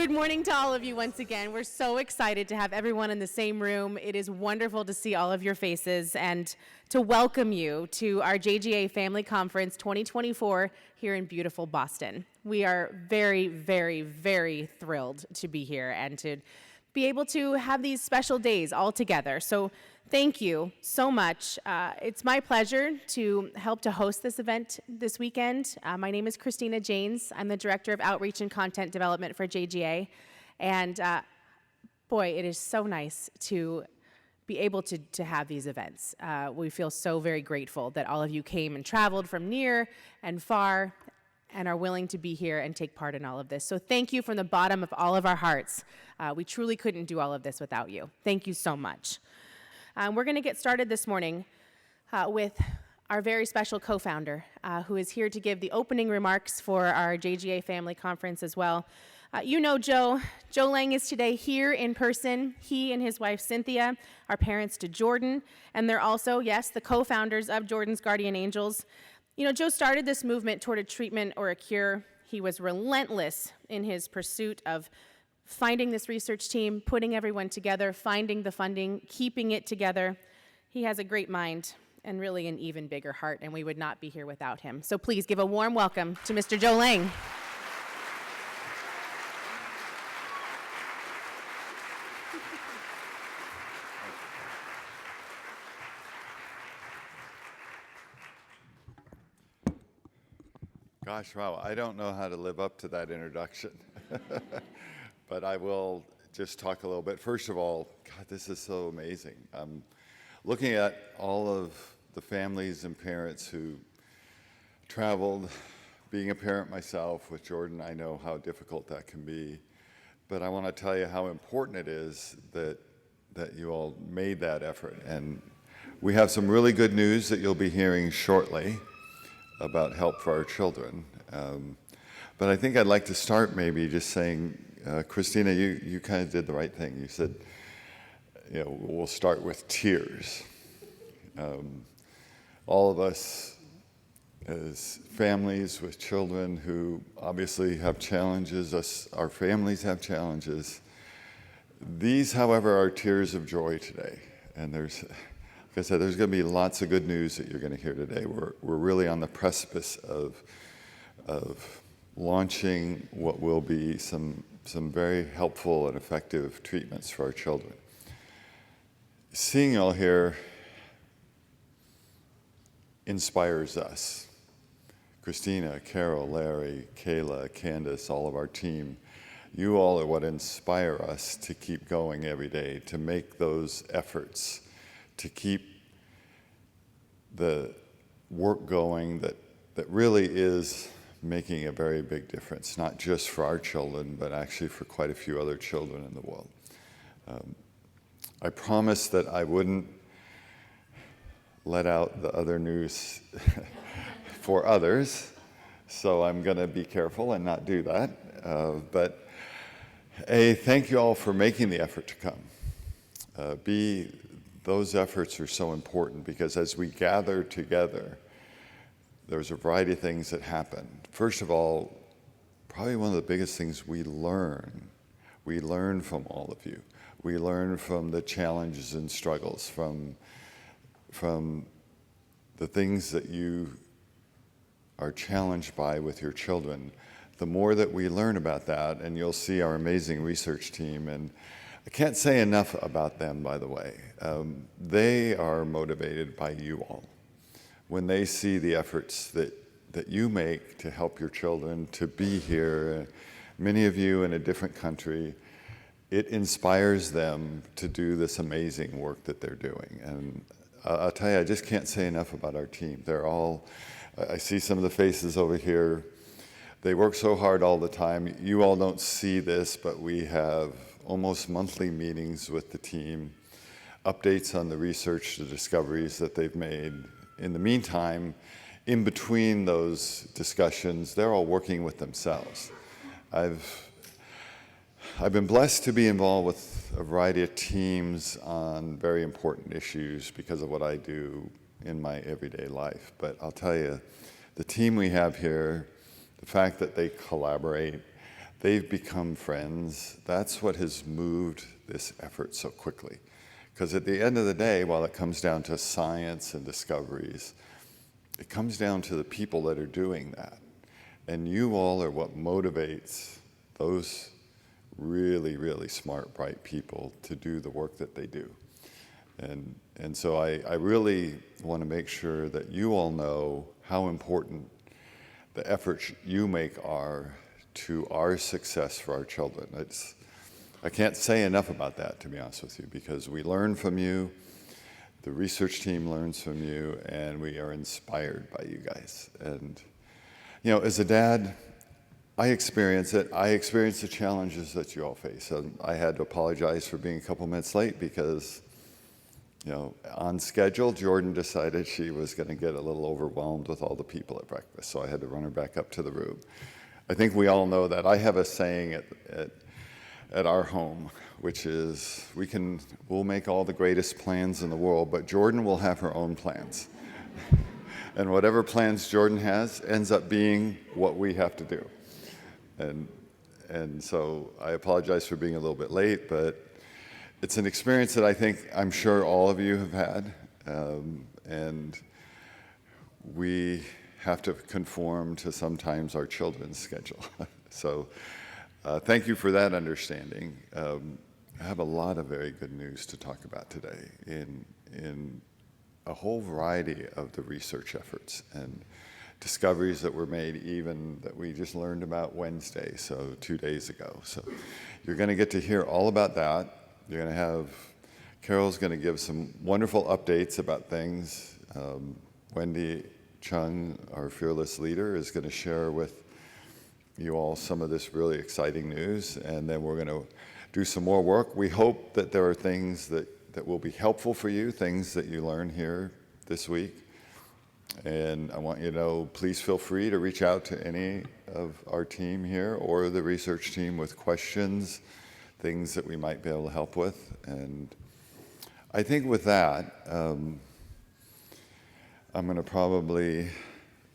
Good morning to all of you once again. We're so excited to have everyone in the same room. It is wonderful to see all of your faces and to welcome you to our JGA Family Conference 2024 here in beautiful Boston. We are very, very, very thrilled to be here and to be able to have these special days all together. So thank you so much. It's my pleasure to help to host this event this weekend. My name is Christina Janes. I'm the Director of Outreach and Content Development for JGA. And boy, it is so nice to be able to have these events. We feel so very grateful that all of you came and traveled from near and far and are willing to be here and take part in all of this. So thank you from the bottom of all of our hearts. We truly couldn't do all of this without you. Thank you so much. We're going to get started this morning with our very special co-founder, who is here to give the opening remarks for our JGA Family Conference as well. You know Joe. Joe Lang is today here in person. He and his wife Cynthia are parents to Jordan, and they're also, yes, the co-founders of Jordan's Guardian Angels. You know, Joe started this movement toward a treatment or a cure. He was relentless in his pursuit of finding this research team, putting everyone together, finding the funding, keeping it together. He has a great mind and really an even bigger heart, and we would not be here without him. So please give a warm welcome to Mr. Joe Lang. Gosh, wow, I don't know how to live up to that introduction. But I will just talk a little bit. First of all, God, this is so amazing. Looking at all of the families and parents who traveled, being a parent myself with Jordan, I know how difficult that can be. But I want to tell you how important it is that you all made that effort. And we have some really good news that you'll be hearing shortly about help for our children. But I think I'd like to start maybe just saying, Christina, you kind of did the right thing. You said, you know, we'll start with tears. All of us as families with children who obviously have challenges, our families have challenges. These, however, are tears of joy today. And there's, like I said, there's going to be lots of good news that you're going to hear today. We're really on the precipice of launching what will be some very helpful and effective treatments for our children. Seeing you all here inspires us. Christina, Carol, Larry, Kayla, Candace, all of our team, you all are what inspire us to keep going every day, to make those efforts, to keep the work going that really is making a very big difference, not just for our children, but actually for quite a few other children in the world. I promised that I wouldn't let out the other news for others, so I'm going to be careful and not do that. But A, thank you all for making the effort to come. B, those efforts are so important because as we gather together, there's a variety of things that happen. First of all, probably one of the biggest things we learn from all of you. We learn from the challenges and struggles, from the things that you are challenged by with your children. The more that we learn about that, and you'll see our amazing research team, and I can't say enough about them, by the way. They are motivated by you all. When they see the efforts that you make to help your children to be here, many of you in a different country, it inspires them to do this amazing work that they're doing. And I'll tell you, I just can't say enough about our team. They're all, I see some of the faces over here. They work so hard all the time. You all don't see this, but we have almost monthly meetings with the team, updates on the research, the discoveries that they've made. In the meantime, in between those discussions, they're all working with themselves. I've been blessed to be involved with a variety of teams on very important issues because of what I do in my everyday life. But I'll tell you, the team we have here, the fact that they collaborate, They've become friends. That's what has moved this effort so quickly. Because at the end of the day, while it comes down to science and discoveries, it comes down to the people that are doing that. And you all are what motivates those really, really smart, bright people to do the work that they do. And so I really want to make sure that you all know how important the efforts you make are to our success for our children. I can't say enough about that, to be honest with you, because we learn from you, the research team learns from you, and we are inspired by you guys. And, you know, as a dad, I experience it. I experience the challenges that you all face. And I had to apologize for being a couple minutes late because, you know, on schedule, Jordan decided she was going to get a little overwhelmed with all the people at breakfast, so I had to run her back up to the room. I think we all know that. I have a saying at our home, which is, we'll make all the greatest plans in the world, but Jordan will have her own plans. And whatever plans Jordan has ends up being what we have to do. And so I apologize for being a little bit late, but it's an experience that I'm sure all of you have had, and we have to conform to sometimes our children's schedule. So thank you for that understanding. I have a lot of very good news to talk about today in a whole variety of the research efforts and discoveries that were made, even that we just learned about Wednesday, so 2 days ago. So you're going to get to hear all about that. You're going to have, Carol's going to give some wonderful updates about things. Wendy Chung, our fearless leader, is going to share with you all some of this really exciting news, and then we're going to do some more work. We hope that there are things that will be helpful for you, things that you learn here this week. And I want you to know, please feel free to reach out to any of our team here or the research team with questions, things that we might be able to help with. And I think with that, I'm going to probably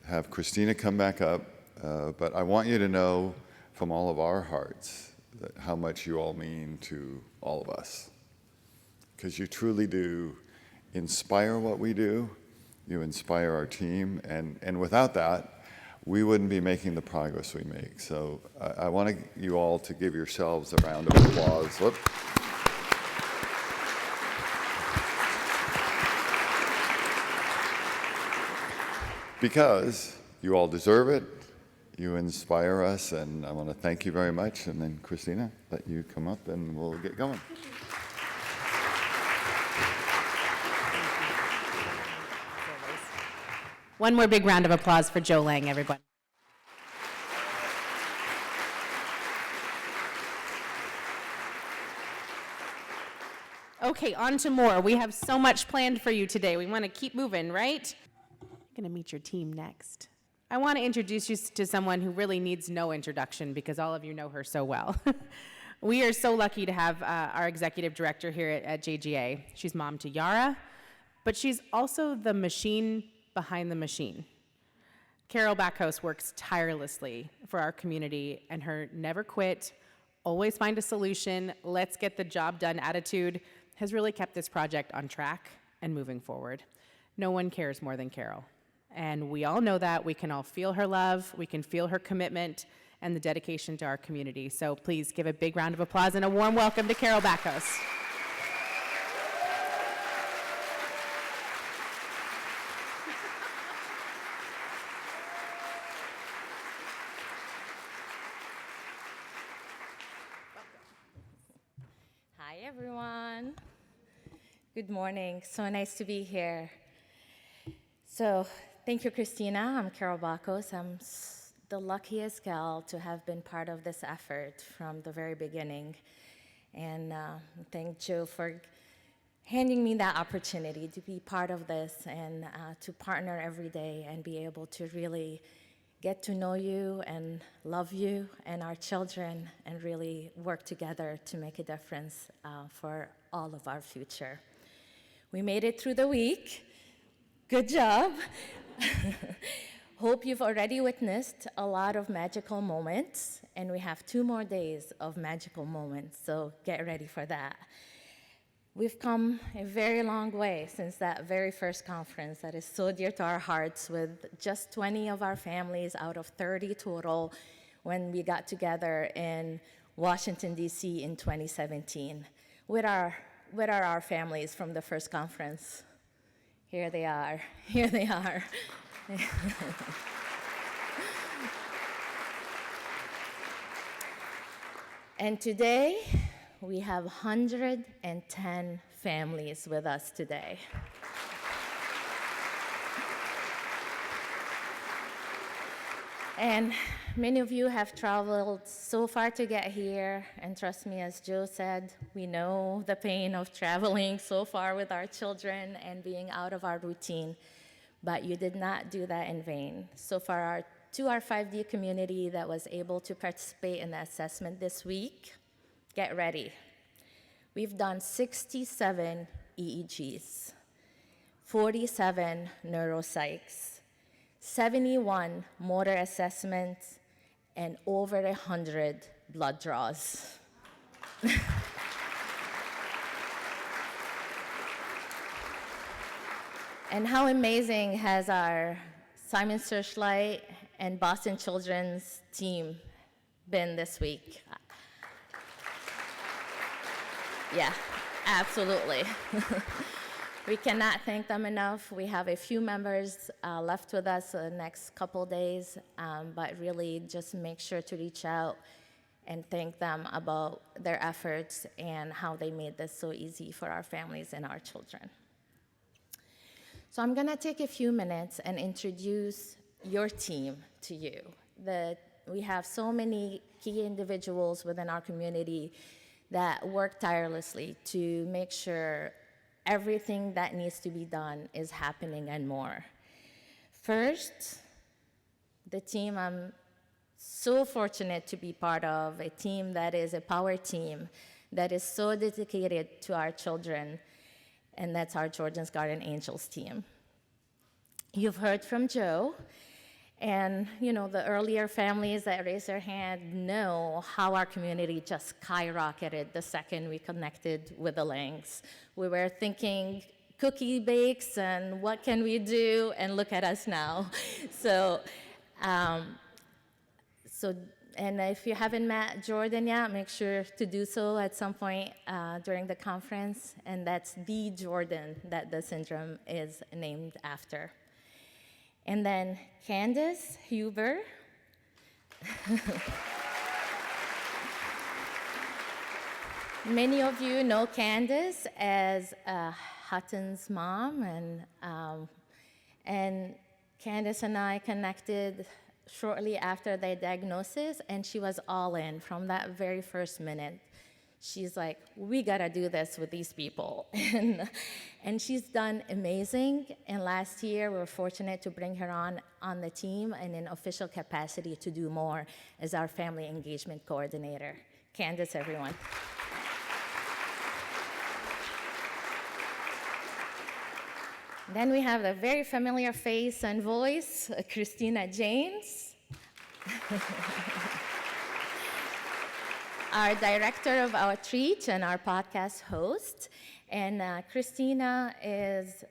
have Christina come back up, but I want you to know from all of our hearts that how much you all mean to all of us, because you truly do inspire what we do. You inspire our team, and without that, we wouldn't be making the progress we make. So I want you all to give yourselves a round of applause. Whoop. Because you all deserve it, you inspire us, and I want to thank you very much. And then Christina, let you come up and we'll get going. One more big round of applause for Joe Lang, everyone. Okay, on to more. We have so much planned for you today. We want to keep moving, right? I'm going to meet your team next. I want to introduce you to someone who really needs no introduction because all of you know her so well. We are so lucky to have our executive director here at JGA. She's mom to Yara, but she's also the machine behind the machine. Carol Backhouse works tirelessly for our community, and her never quit, always find a solution, let's get the job done attitude has really kept this project on track and moving forward. No one cares more than Carol. And we all know that. We can all feel her love, we can feel her commitment and the dedication to our community. So please give a big round of applause and a warm welcome to Carol Backhouse. Hi, everyone. Good morning. So nice to be here. So thank you, Christina. I'm Carol Backhouse. I'm the luckiest gal to have been part of this effort from the very beginning. And thank Joe for handing me that opportunity to be part of this and to partner every day and be able to really get to know you and love you and our children and really work together to make a difference for all of our future. We made it through the week. Good job. Hope you've already witnessed a lot of magical moments, and we have 2 more days of magical moments, so get ready for that. We've come a very long way since that very first conference that is so dear to our hearts, with just 20 of our families out of 30 total when we got together in Washington, D.C. in 2017. Where are our families from the first conference? Here they are. Here they are. And today, we have 110 families with us today. And many of you have traveled so far to get here, and trust me, as Joe said, we know the pain of traveling so far with our children and being out of our routine, but you did not do that in vain. So for our 5D community that was able to participate in the assessment this week, get ready. We've done 67 EEGs, 47 neuropsychs, 71 motor assessments, and over 100 blood draws. And how amazing has our Simon Searchlight and Boston Children's team been this week? Yeah, absolutely. We cannot thank them enough. We have a few members left with us the next couple days, but really just make sure to reach out and thank them about their efforts and how they made this so easy for our families and our children. So I'm gonna take a few minutes and introduce your team to you. We have so many key individuals within our community that work tirelessly to make sure everything that needs to be done is happening and more. First, the team I'm so fortunate to be part of, a team that is a power team that is so dedicated to our children, and that's our Children's Guardian Angels team. You've heard from Joe, and the earlier families that raised their hand know how our community just skyrocketed the second we connected with the Langs. We were thinking cookie bakes and what can we do, and look at us now. And if you haven't met Jordan yet, make sure to do so at some point during the conference, and that's the Jordan that the syndrome is named after. And then Candace Huber. Many of you know Candace as Hutton's mom, and Candace and I connected shortly after the diagnosis, and she was all in from that very first minute. She's like, we gotta do this with these people. And she's done amazing. And last year, we were fortunate to bring her on the team in an official capacity to do more as our family engagement coordinator. Candace, everyone. Then we have a very familiar face and voice, Christina James. Our director of outreach and our podcast host. And Christina is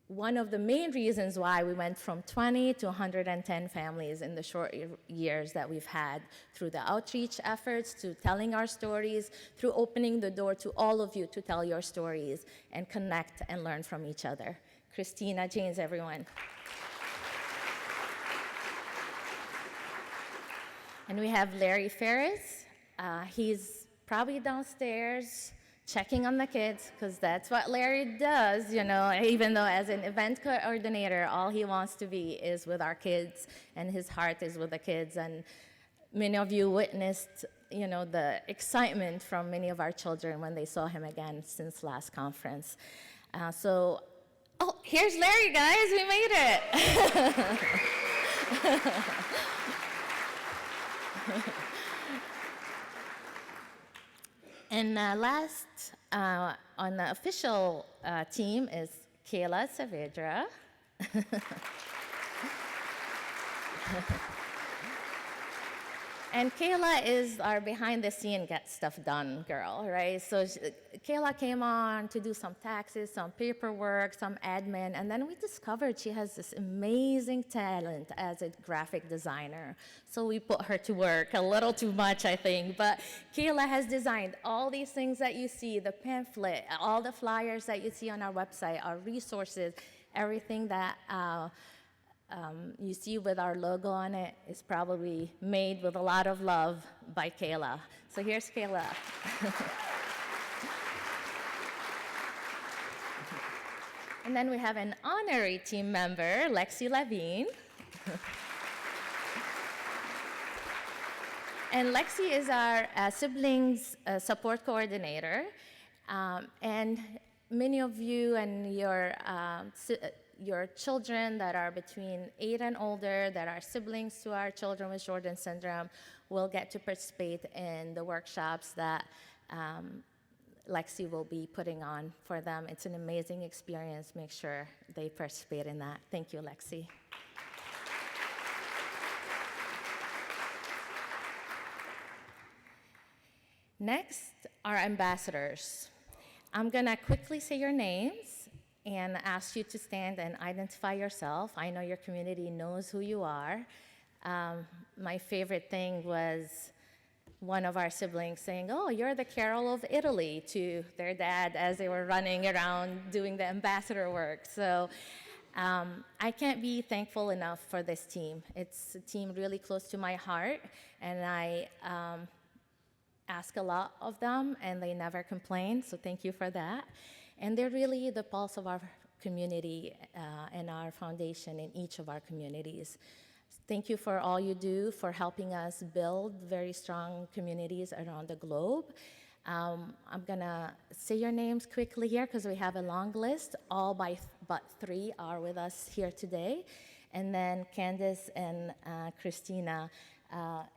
one of the main reasons why we went from 20 to 110 families in the short years that we've had, through the outreach efforts, to telling our stories, through opening the door to all of you to tell your stories and connect and learn from each other. Christina James, everyone. And we have Larry Ferris. He's probably downstairs checking on the kids, because that's what Larry does, even though as an event coordinator, all he wants to be is with our kids, and his heart is with the kids. And many of you witnessed, the excitement from many of our children when they saw him again since last conference. Oh, here's Larry, guys, we made it. And last on the official team is Kayla Saavedra. And Kayla is our behind-the-scene get stuff done girl, right? So Kayla came on to do some taxes, some paperwork, some admin, and then we discovered she has this amazing talent as a graphic designer. So we put her to work a little too much, I think. But Kayla has designed all these things that you see, the pamphlet, all the flyers that you see on our website, our resources, everything that you see with our logo on it is probably made with a lot of love by Kayla. So here's Kayla. And then we have an honorary team member, Lexi Levine. And Lexi is our siblings support coordinator. And many of you and your children that are between 8 and older, that are siblings to our children with Jordan syndrome, will get to participate in the workshops that Lexi will be putting on for them. It's an amazing experience. Make sure they participate in that. Thank you, Lexi. Next, our ambassadors. I'm gonna quickly say your names and ask you to stand and identify yourself. I know your community knows who you are. My favorite thing was one of our siblings saying, "Oh, you're the Carol of Italy," to their dad as they were running around doing the ambassador work. So I can't be thankful enough for this team. It's a team really close to my heart, and I ask a lot of them, and they never complain, so thank you for that. And they're really the pulse of our community and our foundation in each of our communities. Thank you for all you do for helping us build very strong communities around the globe. I'm gonna say your names quickly here because we have a long list. All but 3 are with us here today. And then Candace and Christina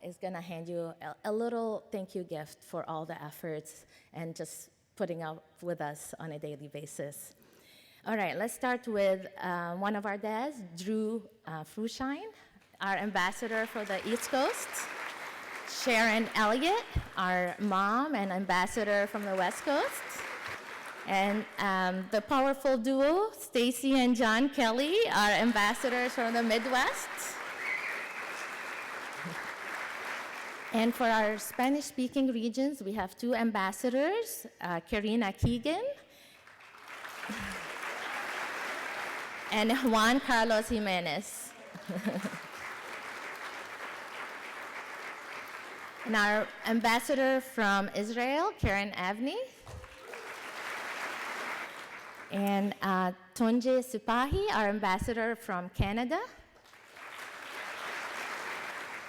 is gonna hand you a little thank you gift for all the efforts and just putting up with us on a daily basis. All right, let's start with one of our dads, Drew Frushine, our ambassador for the East Coast. Sharon Elliott, our mom and ambassador from the West Coast. And the powerful duo, Stacy and John Kelly, our ambassadors from the Midwest. And for our Spanish-speaking regions, we have 2 ambassadors, Karina Keegan and Juan Carlos Jimenez. And our ambassador from Israel, Karen Avni. And Tonje Sipahi, our ambassador from Canada.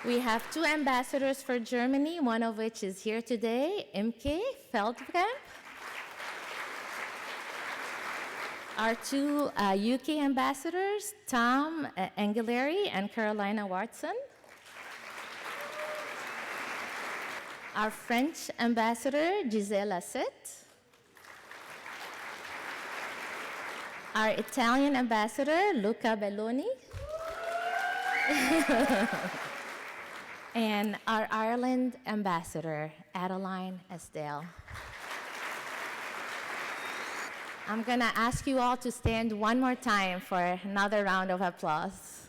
We have 2 ambassadors for Germany, one of which is here today, Imke Feldkamp. Our 2 UK ambassadors, Tom Engelary and Carolina Watson. Our French ambassador, Giselle Asset. Our Italian ambassador, Luca Belloni. And our Ireland ambassador, Adeline Estelle. I'm gonna ask you all to stand one more time for another round of applause.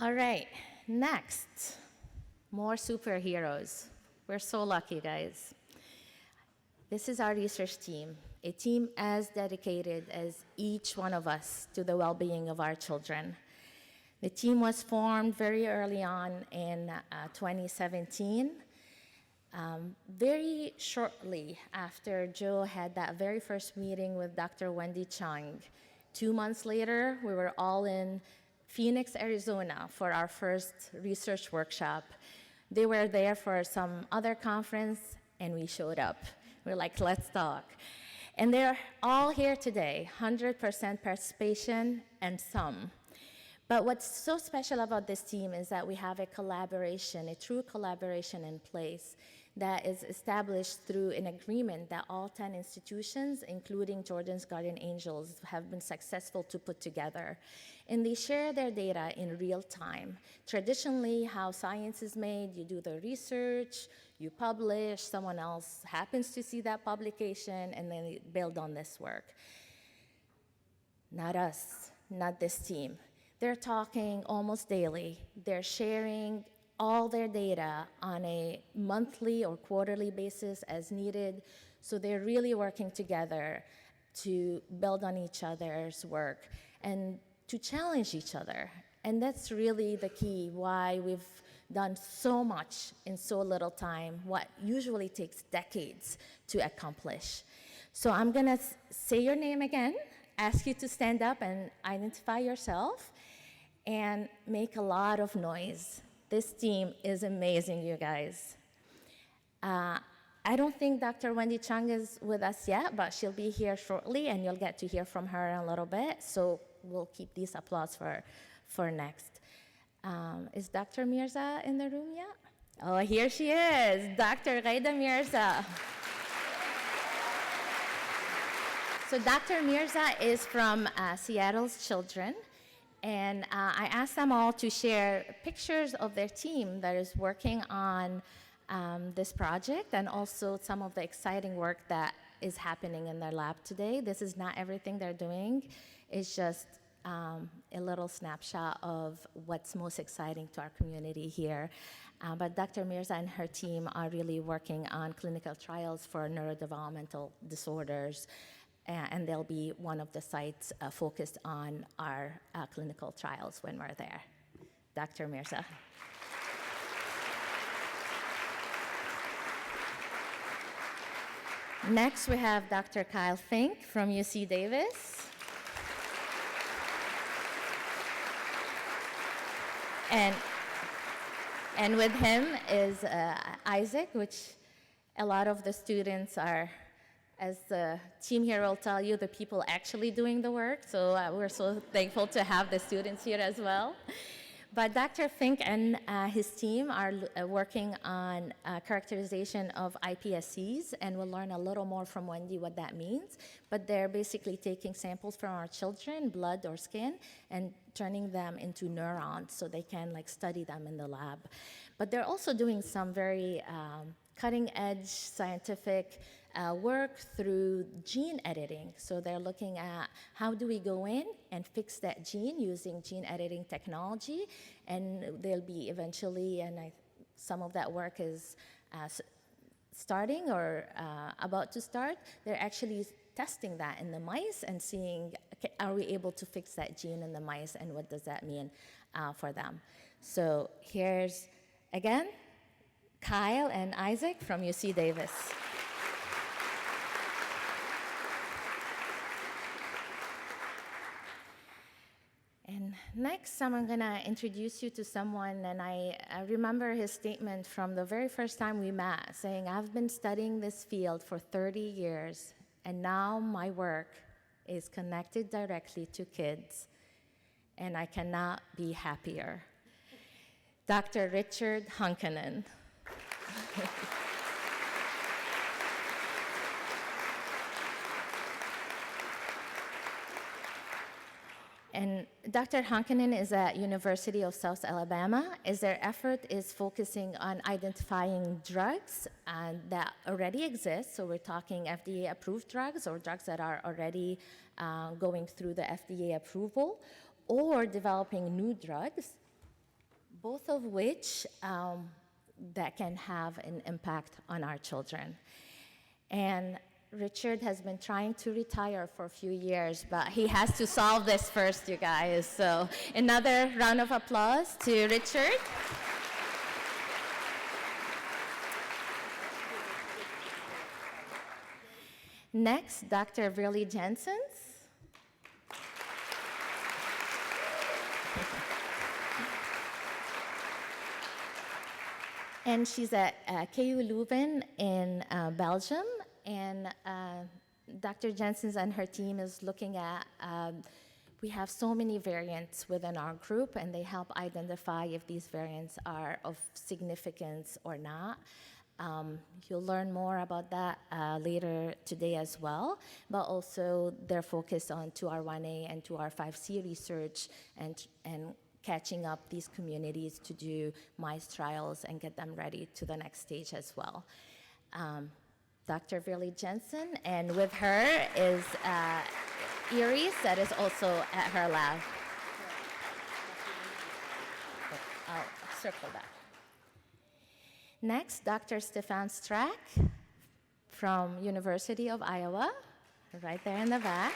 All right, next. More superheroes. We're so lucky, guys. This is our research team, a team as dedicated as each one of us to the well-being of our children. The team was formed very early on in 2017, very shortly after Joe had that very first meeting with Dr. Wendy Chung. 2 months later, we were all in Phoenix, Arizona for our first research workshop. They were there for some other conference, and we showed up. We're like, let's talk. And they're all here today, 100% participation and some. But what's so special about this team is that we have a collaboration, a true collaboration in place that is established through an agreement that all 10 institutions, including Jordan's Guardian Angels, have been successful to put together. And they share their data in real time. Traditionally, how science is made, you do the research, you publish, someone else happens to see that publication, and then they build on this work. Not us, not this team. They're talking almost daily. They're sharing all their data on a monthly or quarterly basis as needed. So they're really working together to build on each other's work and to challenge each other. And that's really the key why we've done so much in so little time, what usually takes decades to accomplish. So I'm gonna say your name again, ask you to stand up and identify yourself, and make a lot of noise. This team is amazing, you guys. I don't think Dr. Wendy Chung is with us yet, but she'll be here shortly, and you'll get to hear from her in a little bit. So we'll keep these applause for next. Is Dr. Mirza in the room yet? Oh, here she is, Dr. Ghaida Mirza. So Dr. Mirza is from Seattle's Children. And I asked them all to share pictures of their team that is working on this project and also some of the exciting work that is happening in their lab today. This is not everything they're doing. It's just a little snapshot of what's most exciting to our community here. But Dr. Mirza and her team are really working on clinical trials for neurodevelopmental disorders. And they'll be one of the sites focused on our clinical trials when we're there. Dr. Mirza. Next, we have Dr. Kyle Fink from UC Davis. And with him is Isaac, which a lot of the students are, as the team here will tell you, the people actually doing the work. So we're so thankful to have the students here as well. But Dr. Fink and his team are working on characterization of iPSCs, and we'll learn a little more from Wendy what that means. But they're basically taking samples from our children, blood or skin, and turning them into neurons so they can study them in the lab. But they're also doing some very cutting-edge scientific work through gene editing. So they're looking at how do we go in and fix that gene using gene editing technology, and they'll be eventually, and some of that work is starting or about to start. They're actually testing that in the mice and seeing, are we able to fix that gene in the mice, and what does that mean for them. So here's, again, Kyle and Isaac from UC Davis. And next, I'm gonna introduce you to someone, and I remember his statement from the very first time we met, saying, I've been studying this field for 30 years, and now my work is connected directly to kids, and I cannot be happier. Dr. Richard Hunkanen. And Dr. Hunkanen is at University of South Alabama. Their effort is focusing on identifying drugs that already exist. So we're talking FDA-approved drugs or drugs that are already going through the FDA approval, or developing new drugs, both of which that can have an impact on our children. And Richard has been trying to retire for a few years, but he has to solve this first, you guys. So another round of applause to Richard. Next, Dr. Verly Jensens. And she's at KU Leuven in Belgium. And Dr. Jensens and her team is looking at, we have so many variants within our group, and they help identify if these variants are of significance or not. You'll learn more about that later today as well, but also they're focused on 2R1A and 2R5C research and catching up these communities to do mice trials and get them ready to the next stage as well. Dr. Verly Jensen, and with her is Iris, that is also at her lab. I'll circle back. Next, Dr. Stefan Strack from University of Iowa, right there in the back.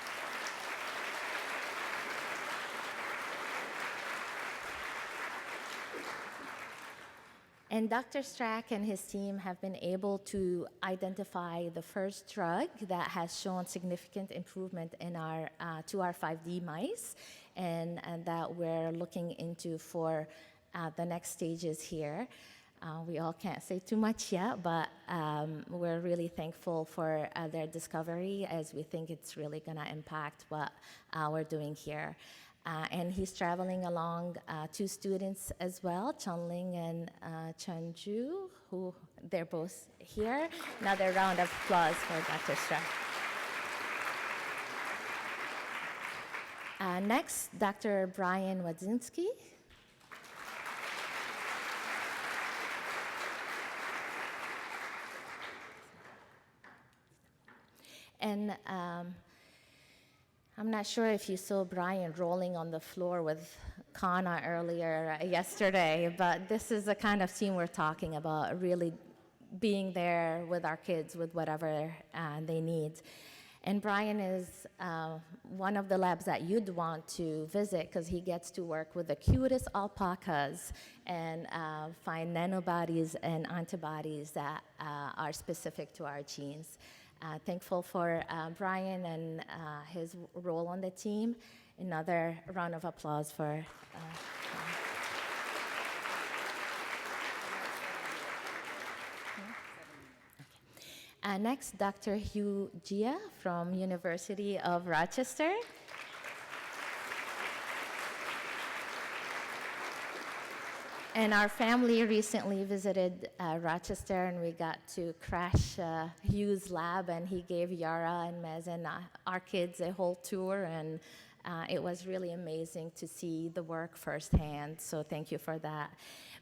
And Dr. Strack and his team have been able to identify the first drug that has shown significant improvement in our 2R5D mice, and that we're looking into for the next stages here. We all can't say too much yet, but we're really thankful for their discovery, as we think it's really going to impact what we're doing here. And he's traveling along two students as well, Chunling and Chunju, who they're both here. Another round of applause for Dr. Strack. Next, Dr. Brian Wadzinski. And I'm not sure if you saw Brian rolling on the floor with Kana earlier yesterday, but this is the kind of team we're talking about, really being there with our kids with whatever they need. And Brian is one of the labs that you'd want to visit because he gets to work with the cutest alpacas and find nanobodies and antibodies that are specific to our genes. Thankful for Brian and his role on the team. Another round of applause for next, Dr. Hugh Jia from University of Rochester. And our family recently visited Rochester, and we got to crash Hugh's lab, and he gave Yara and Mez and our kids a whole tour, and it was really amazing to see the work firsthand, so thank you for that.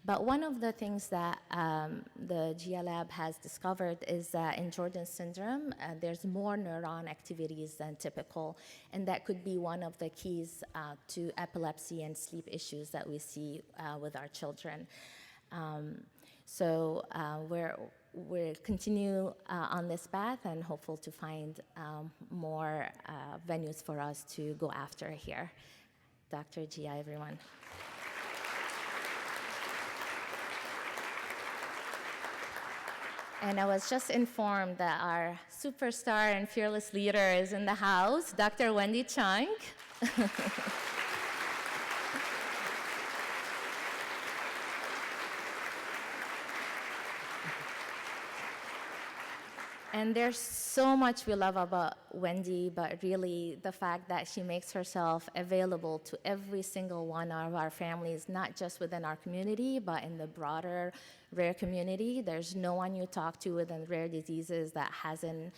But one of the things that the GIA lab has discovered is that in Jordan syndrome, there's more neuron activities than typical, and that could be one of the keys to epilepsy and sleep issues that we see with our children. So we'll continue on this path and hopeful to find more venues for us to go after here. Dr. GI, everyone. And I was just informed that our superstar and fearless leader is in the house, Dr. Wendy Chung. And there's so much we love about Wendy, but really the fact that she makes herself available to every single one of our families, not just within our community, but in the broader rare community. There's no one you talk to within rare diseases that hasn't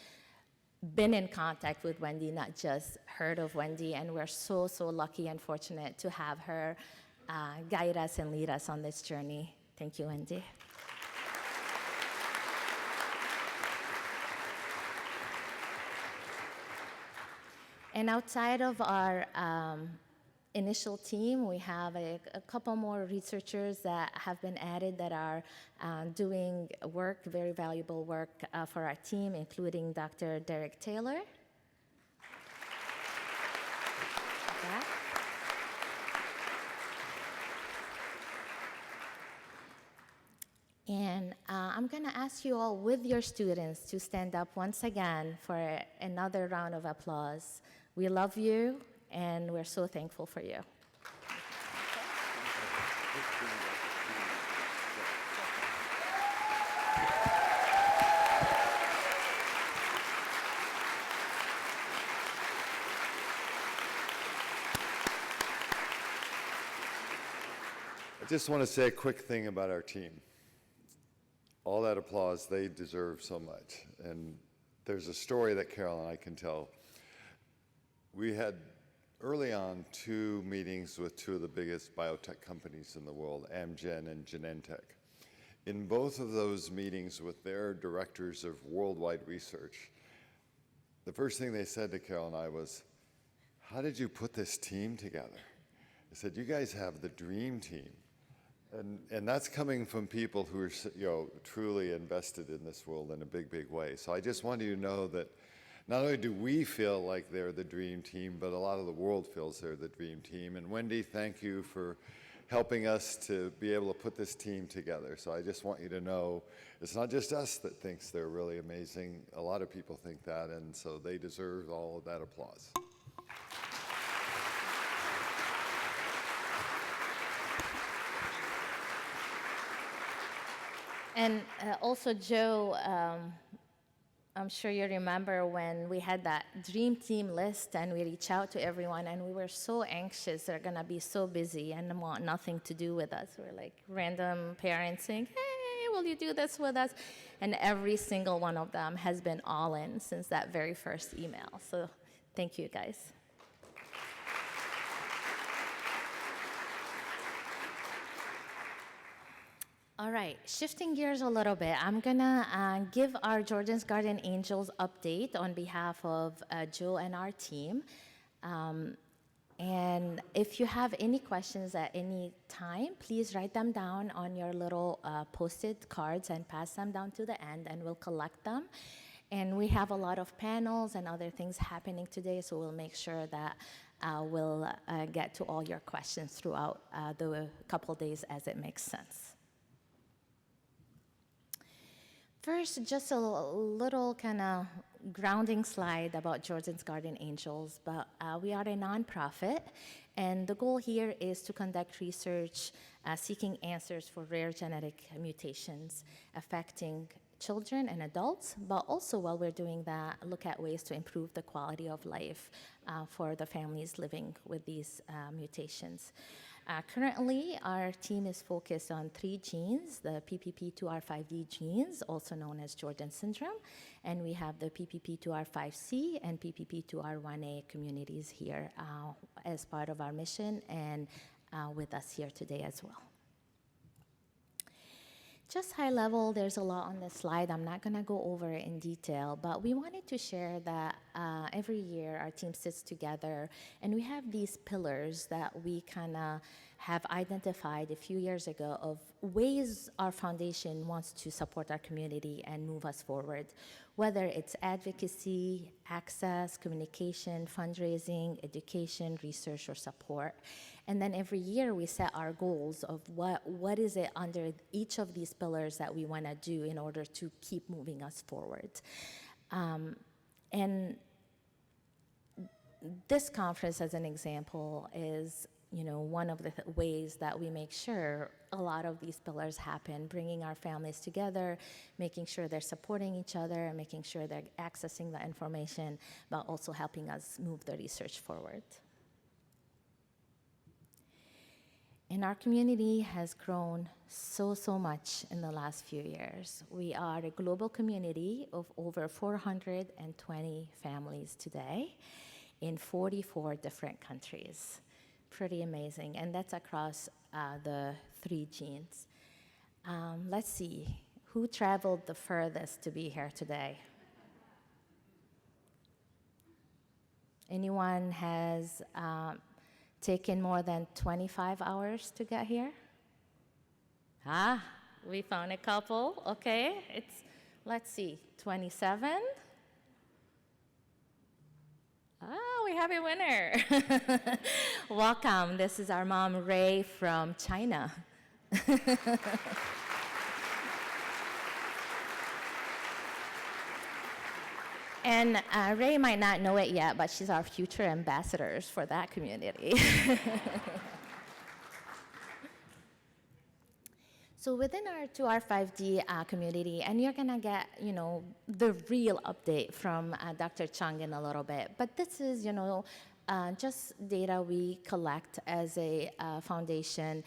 been in contact with Wendy, not just heard of Wendy. And we're so, so lucky and fortunate to have her guide us and lead us on this journey. Thank you, Wendy. And outside of our initial team, we have a couple more researchers that have been added that are doing work, very valuable work for our team, including Dr. Derek Taylor. And I'm going to ask you all with your students to stand up once again for another round of applause. We love you, and we're so thankful for you. just want to say a quick thing about our team. All that applause, they deserve so much. And there's a story that Carol and I can tell. We had early on 2 meetings with 2 of the biggest biotech companies in the world, Amgen and Genentech. In both of those meetings with their directors of worldwide research, the first thing they said to Carol and I was, "How did you put this team together?" They said, "You guys have the dream team." And that's coming from people who are, truly invested in this world in a big, big way. So I just want you to know that not only do we feel like they're the dream team, but a lot of the world feels they're the dream team. And Wendy, thank you for helping us to be able to put this team together. So I just want you to know it's not just us that thinks they're really amazing. A lot of people think that, and so they deserve all of that applause. And also, Joe, I'm sure you remember when we had that dream team list and we reached out to everyone and we were so anxious they're going to be so busy and want nothing to do with us. We're like random parents saying, "Hey, will you do this with us?" And every single one of them has been all in since that very first email. So thank you, guys. All right, shifting gears a little bit, I'm gonna give our Jordan's Garden Angels update on behalf of Joe and our team. And if you have any questions at any time, please write them down on your little posted cards and pass them down to the end, and we'll collect them. And we have a lot of panels and other things happening today, so we'll make sure that we'll get to all your questions throughout the couple days as it makes sense. First, just a little kind of grounding slide about Jordan's Garden Angels, but we are a nonprofit, and the goal here is to conduct research seeking answers for rare genetic mutations affecting children and adults, but also while we're doing that, look at ways to improve the quality of life for the families living with these mutations. Currently, our team is focused on 3 genes, the PPP2R5D genes, also known as Jordan syndrome, and we have the PPP2R5C and PPP2R1A communities here as part of our mission and with us here today as well. Just high level, there's a lot on this slide. I'm not going to go over it in detail, but we wanted to share that every year our team sits together and we have these pillars that we kind of have identified a few years ago of ways our foundation wants to support our community and move us forward, whether it's advocacy, access, communication, fundraising, education, research, or support. And then every year we set our goals of what is it under each of these pillars that we want to do in order to keep moving us forward. And this conference, as an example, is one of the ways that we make sure a lot of these pillars happen, bringing our families together, making sure they're supporting each other, making sure they're accessing the information, but also helping us move the research forward. And our community has grown so much in the last few years. We are a global community of over 420 families today in 44 different countries. Pretty amazing, and that's across the 3 genes. Let's see, who traveled the furthest to be here today? Anyone has taken more than 25 hours to get here? We found a couple, okay. Let's see, 27? We have a winner. Welcome, this is our mom, Ray, from China. And Ray might not know it yet, but she's our future ambassadors for that community. So within our 2R5D community, and you're gonna get, the real update from Dr. Chung in a little bit, but this is, just data we collect as a foundation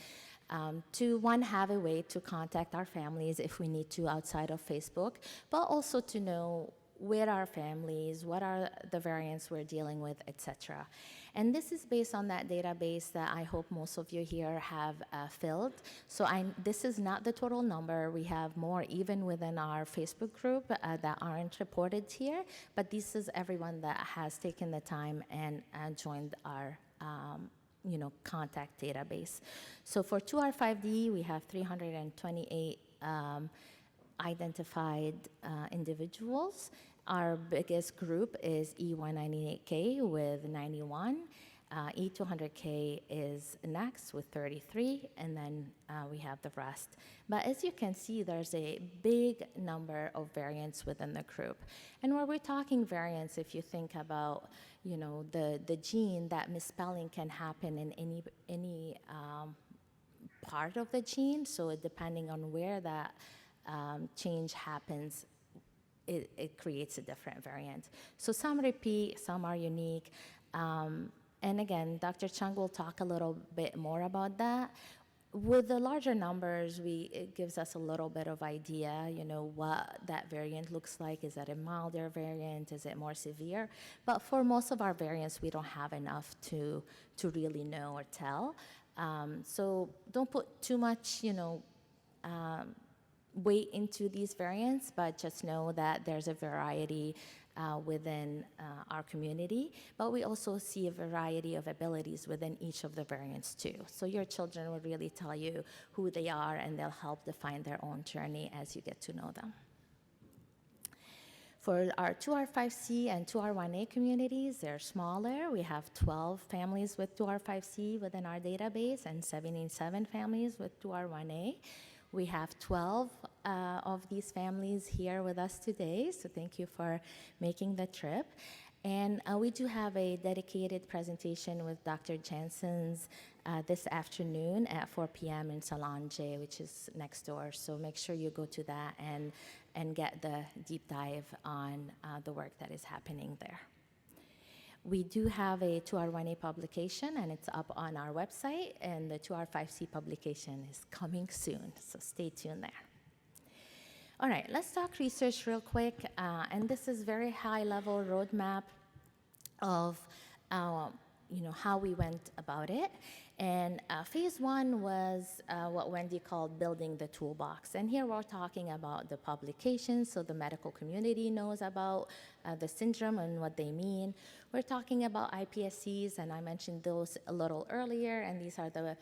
to one, have a way to contact our families if we need to outside of Facebook, but also to know where our families, what are the variants we're dealing with, etc. And this is based on that database that I hope most of you here have filled. So this is not the total number. We have more even within our Facebook group that aren't reported here, but this is everyone that has taken the time and joined our contact database. So for 2R5D, we have 328 identified individuals. Our biggest group is E198K with 91. E200K is next with 33, and then we have the rest. But as you can see, there's a big number of variants within the group. And when we're talking variants, if you think about the gene, that misspelling can happen in any part of the gene. So depending on where that change happens, it creates a different variant. So some repeat, some are unique. And again, Dr. Chung will talk a little bit more about that. With the larger numbers, it gives us a little bit of idea, what that variant looks like. Is that a milder variant? Is it more severe? But for most of our variants, we don't have enough to really know or tell. So don't put too much, weight into these variants, but just know that there's a variety within our community, but we also see a variety of abilities within each of the variants too. So your children will really tell you who they are, and they'll help define their own journey as you get to know them. For our 2R5C and 2R1A communities, they're smaller. We have 12 families with 2R5C within our database and 77 families with 2R1A. We have 12 of these families here with us today, so thank you for making the trip. And we do have a dedicated presentation with Dr. Jensen's this afternoon at 4 p.m. in Salon J, which is next door. So make sure you go to that and get the deep dive on the work that is happening there. We do have a 2R1A publication, and it's up on our website, and the 2R5C publication is coming soon, so stay tuned there. All right, let's talk research real quick, and this is very high-level roadmap of how we went about it. And phase one was what Wendy called building the toolbox. And here we're talking about the publications, so the medical community knows about the syndrome and what they mean. We're talking about iPSCs, and I mentioned those a little earlier, and these are the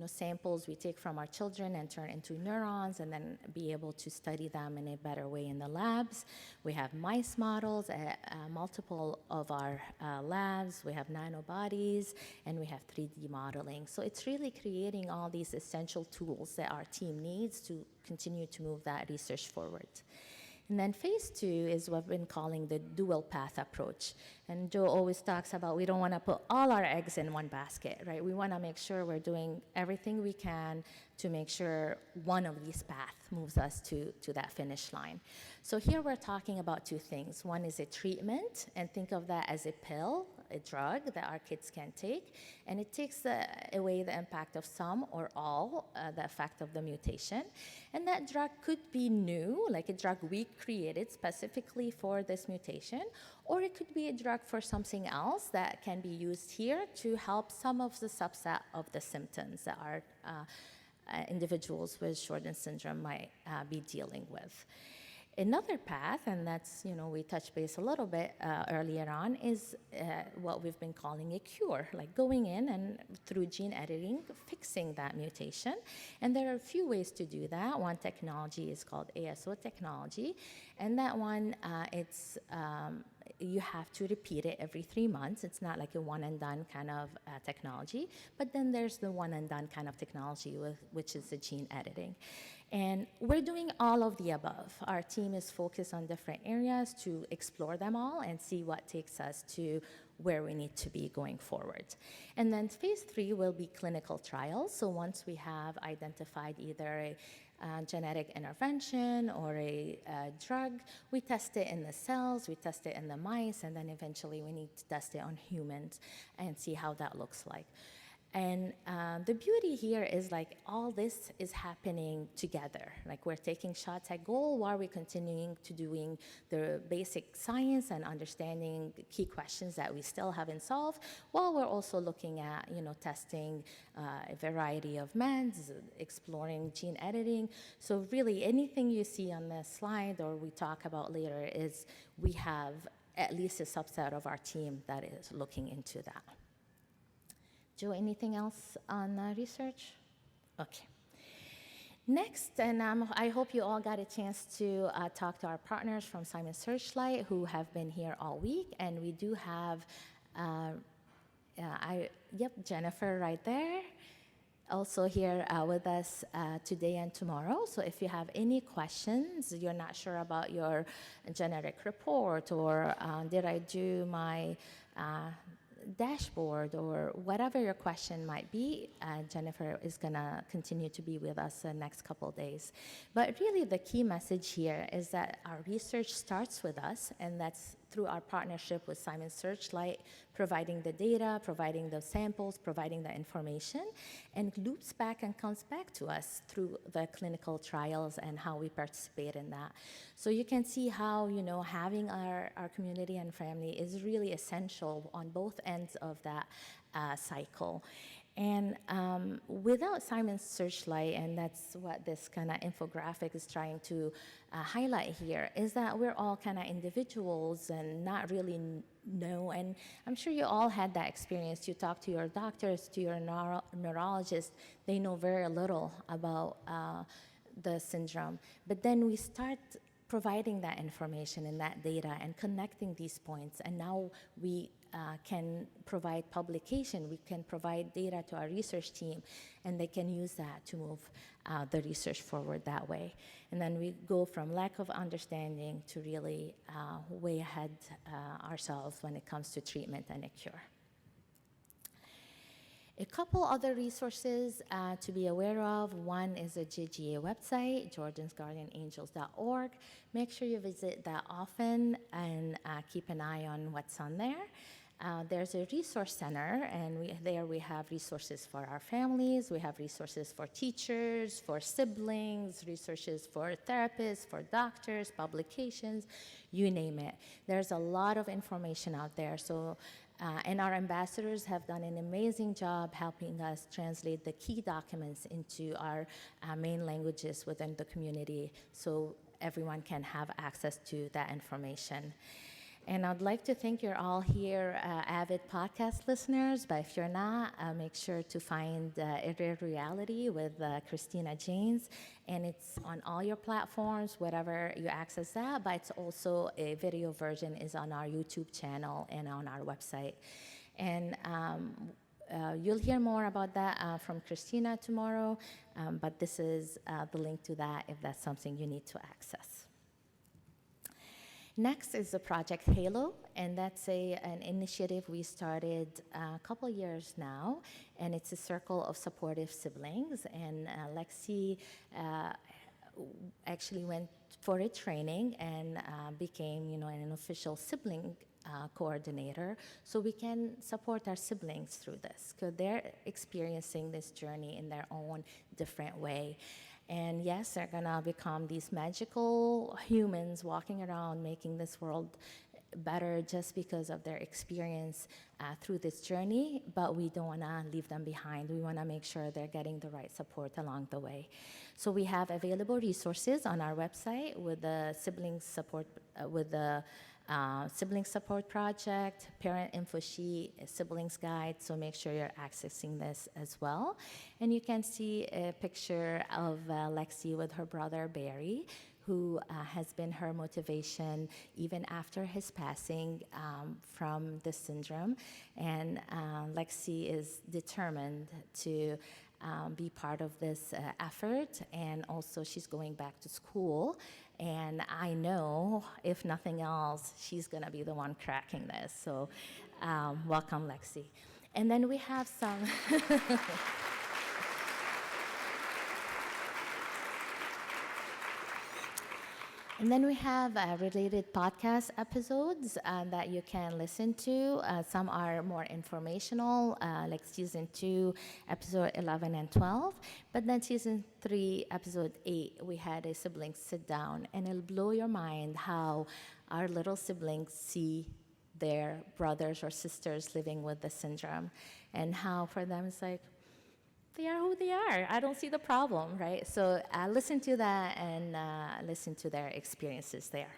samples we take from our children and turn into neurons and then be able to study them in a better way in the labs. We have mice models at multiple of our labs. We have nanobodies, and we have 3D modeling. So it's really creating all these essential tools that our team needs to continue to move that research forward. And then phase two is what we've been calling the dual path approach. And Joe always talks about we don't want to put all our eggs in one basket, right? We want to make sure we're doing everything we can to make sure one of these paths moves us to that finish line. So here we're talking about two things. One is a treatment, and think of that as a pill, a drug that our kids can take, and it takes away the impact of some or all the effect of the mutation. And that drug could be new, like a drug we created specifically for this mutation, or it could be a drug for something else that can be used here to help some of the subset of the symptoms that our individuals with Jordan syndrome might be dealing with. Another path, and that's, we touched base a little bit earlier on, is what we've been calling a cure, like going in and through gene editing, fixing that mutation. And there are a few ways to do that. One technology is called ASO technology, and that one, you have to repeat it every 3 months. It's not like a one and done kind of technology, but then there's the one and done kind of technology, which is the gene editing. And we're doing all of the above. Our team is focused on different areas to explore them all and see what takes us to where we need to be going forward. And then phase 3 will be clinical trials. So once we have identified either a genetic intervention or a drug, we test it in the cells, we test it in the mice, and then eventually we need to test it on humans and see how that looks like. And the beauty here is like all this is happening together. Like we're taking shots at goal while we're continuing to doing the basic science and understanding key questions that we still haven't solved, while we're also looking at, testing a variety of meds, exploring gene editing. So really anything you see on this slide or we talk about later is we have at least a subset of our team that is looking into that. Joe, anything else on research? Okay. Next, and I hope you all got a chance to talk to our partners from Simon Searchlight who have been here all week, and we do have, Jennifer right there, also here with us today and tomorrow. So if you have any questions, you're not sure about your generic report, or did I do my dashboard, or whatever your question might be, Jennifer is going to continue to be with us the next couple of days. But really the key message here is that our research starts with us, and that's through our partnership with Simon Searchlight, providing the data, providing the samples, providing the information, and loops back and comes back to us through the clinical trials and how we participate in that. So you can see how, having our community and family is really essential on both ends of that cycle. And without Simon's Searchlight, and that's what this kind of infographic is trying to highlight here, is that we're all kind of individuals and not really know. And I'm sure you all had that experience. You talk to your doctors, to your neurologist, they know very little about the syndrome. But then we start providing that information and that data and connecting these points, and now we can provide publication, we can provide data to our research team, and they can use that to move the research forward that way. And then we go from lack of understanding to really way ahead ourselves when it comes to treatment and a cure. A couple other resources to be aware of. One is the JGA website, jordansguardianangels.org. Make sure you visit that often and keep an eye on what's on there. There's a resource center, and there we have resources for our families, we have resources for teachers, for siblings, resources for therapists, for doctors, publications, you name it. There's a lot of information out there. So, and our ambassadors have done an amazing job helping us translate the key documents into our main languages within the community so everyone can have access to that information. And I'd like to think you're all here avid podcast listeners, but if you're not, make sure to find A Rare Reality with Christina Janes, and it's on all your platforms, wherever you access that, but it's also a video version is on our YouTube channel and on our website. And you'll hear more about that from Christina tomorrow, but this is the link to that if that's something you need to access. Next is the Project Halo, and that's an initiative we started a couple years now, and it's a circle of supportive siblings. And Lexi actually went for a training and became, an official sibling coordinator, so we can support our siblings through this, because they're experiencing this journey in their own different way. And yes, they're gonna become these magical humans walking around making this world better just because of their experience through this journey, but we don't wanna leave them behind. We wanna make sure they're getting the right support along the way. So we have available resources on our website with the sibling support, Sibling Support Project, Parent Info Sheet, Siblings Guide, so make sure you're accessing this as well. And you can see a picture of Lexi with her brother Barry, who has been her motivation even after his passing from this syndrome. And Lexi is determined to be part of this effort, and also she's going back to school. And I know, if nothing else, she's gonna be the one cracking this. So welcome, Lexi. And then we have some, And then we have related podcast episodes that you can listen to. Some are more informational, like season 2, episode 11 and 12. But then season 3, episode 8, we had a sibling sit down, and it'll blow your mind how our little siblings see their brothers or sisters living with the syndrome, and how for them it's like, they are who they are. I don't see the problem, right? So listen to that and listen to their experiences there.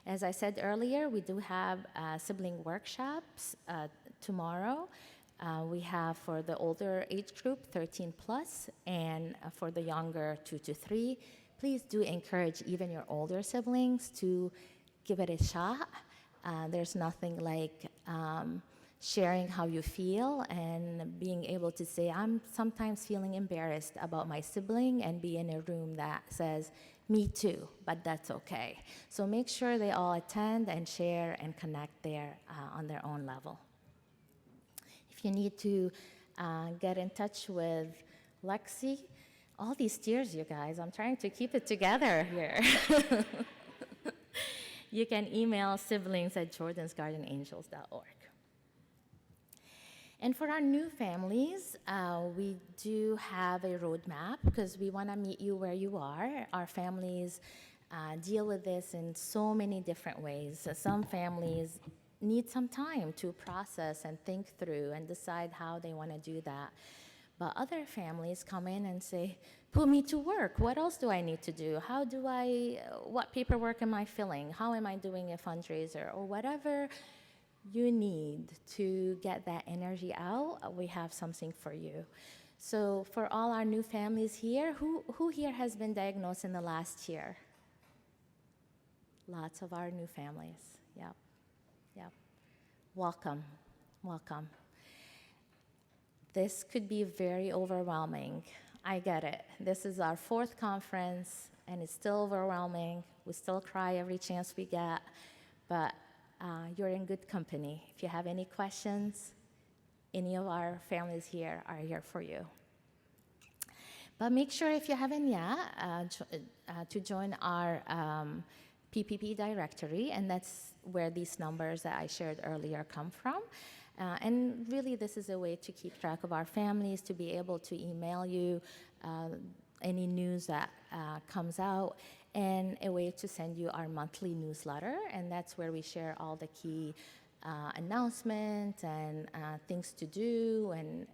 As I said earlier, we do have sibling workshops tomorrow. We have for the older age group, 13 plus, and for the younger, 2 to 3. Please do encourage even your older siblings to give it a shot. There's nothing like sharing how you feel and being able to say, I'm sometimes feeling embarrassed about my sibling, and be in a room that says, me too, but that's okay. So make sure they all attend and share and connect there on their own level. If you need to get in touch with Lexi, all these tears, you guys, I'm trying to keep it together here. You can email siblings@jordansgardenangels.org. And for our new families, we do have a roadmap because we want to meet you where you are. Our families deal with this in so many different ways. Some families need some time to process and think through and decide how they want to do that. But other families come in and say, put me to work. What else do I need to do? What paperwork am I filling? How am I doing a fundraiser? Or whatever you need to get that energy out, we have something for you. So for all our new families here, who here has been diagnosed in the last year? Lots of our new families. Yep. Welcome. This could be very overwhelming. I get it. This is our 4th conference, and it's still overwhelming. We still cry every chance we get, but you're in good company. If you have any questions, any of our families here are here for you. But make sure, if you haven't yet, to join our PPP directory, and that's where these numbers that I shared earlier come from. And really, this is a way to keep track of our families, to be able to email you any news that comes out, and a way to send you our monthly newsletter. And that's where we share all the key announcements and things to do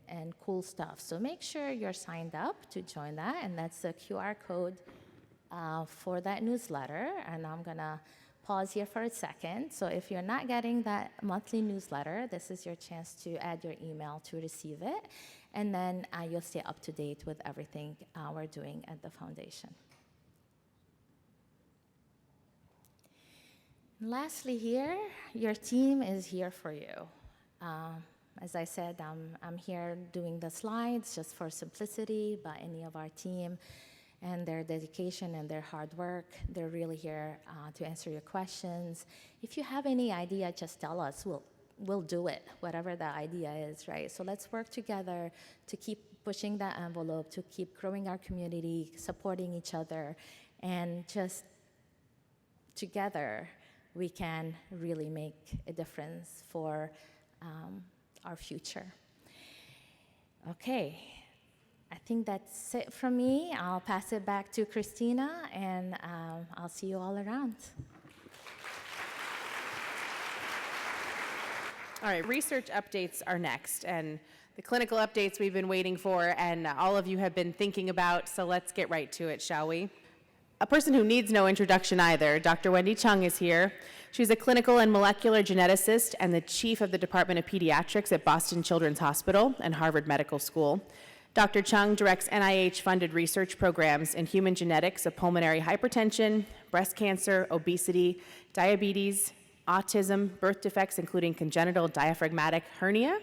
and cool stuff. So make sure you're signed up to join that, and that's the QR code for that newsletter. And I'm going to pause here for a second. So if you're not getting that monthly newsletter, this is your chance to add your email to receive it. And then you'll stay up to date with everything we're doing at the foundation. Lastly here, your team is here for you. As I said, I'm here doing the slides just for simplicity, but any of our team and their dedication and their hard work, they're really here to answer your questions. If you have any idea, just tell us. We'll do it, whatever the idea is, right? So let's work together to keep pushing that envelope, to keep growing our community, supporting each other, and just together we can really make a difference for our future. Okay. I think that's it from me. I'll pass it back to Christina, and I'll see you all around. All right, research updates are next, and the clinical updates we've been waiting for, and all of you have been thinking about, so let's get right to it, shall we? A person who needs no introduction either, Dr. Wendy Chung is here. She's a clinical and molecular geneticist and the chief of the Department of Pediatrics at Boston Children's Hospital and Harvard Medical School. Dr. Chung directs NIH-funded research programs in human genetics of pulmonary hypertension, breast cancer, obesity, diabetes, autism, birth defects, including congenital diaphragmatic hernia,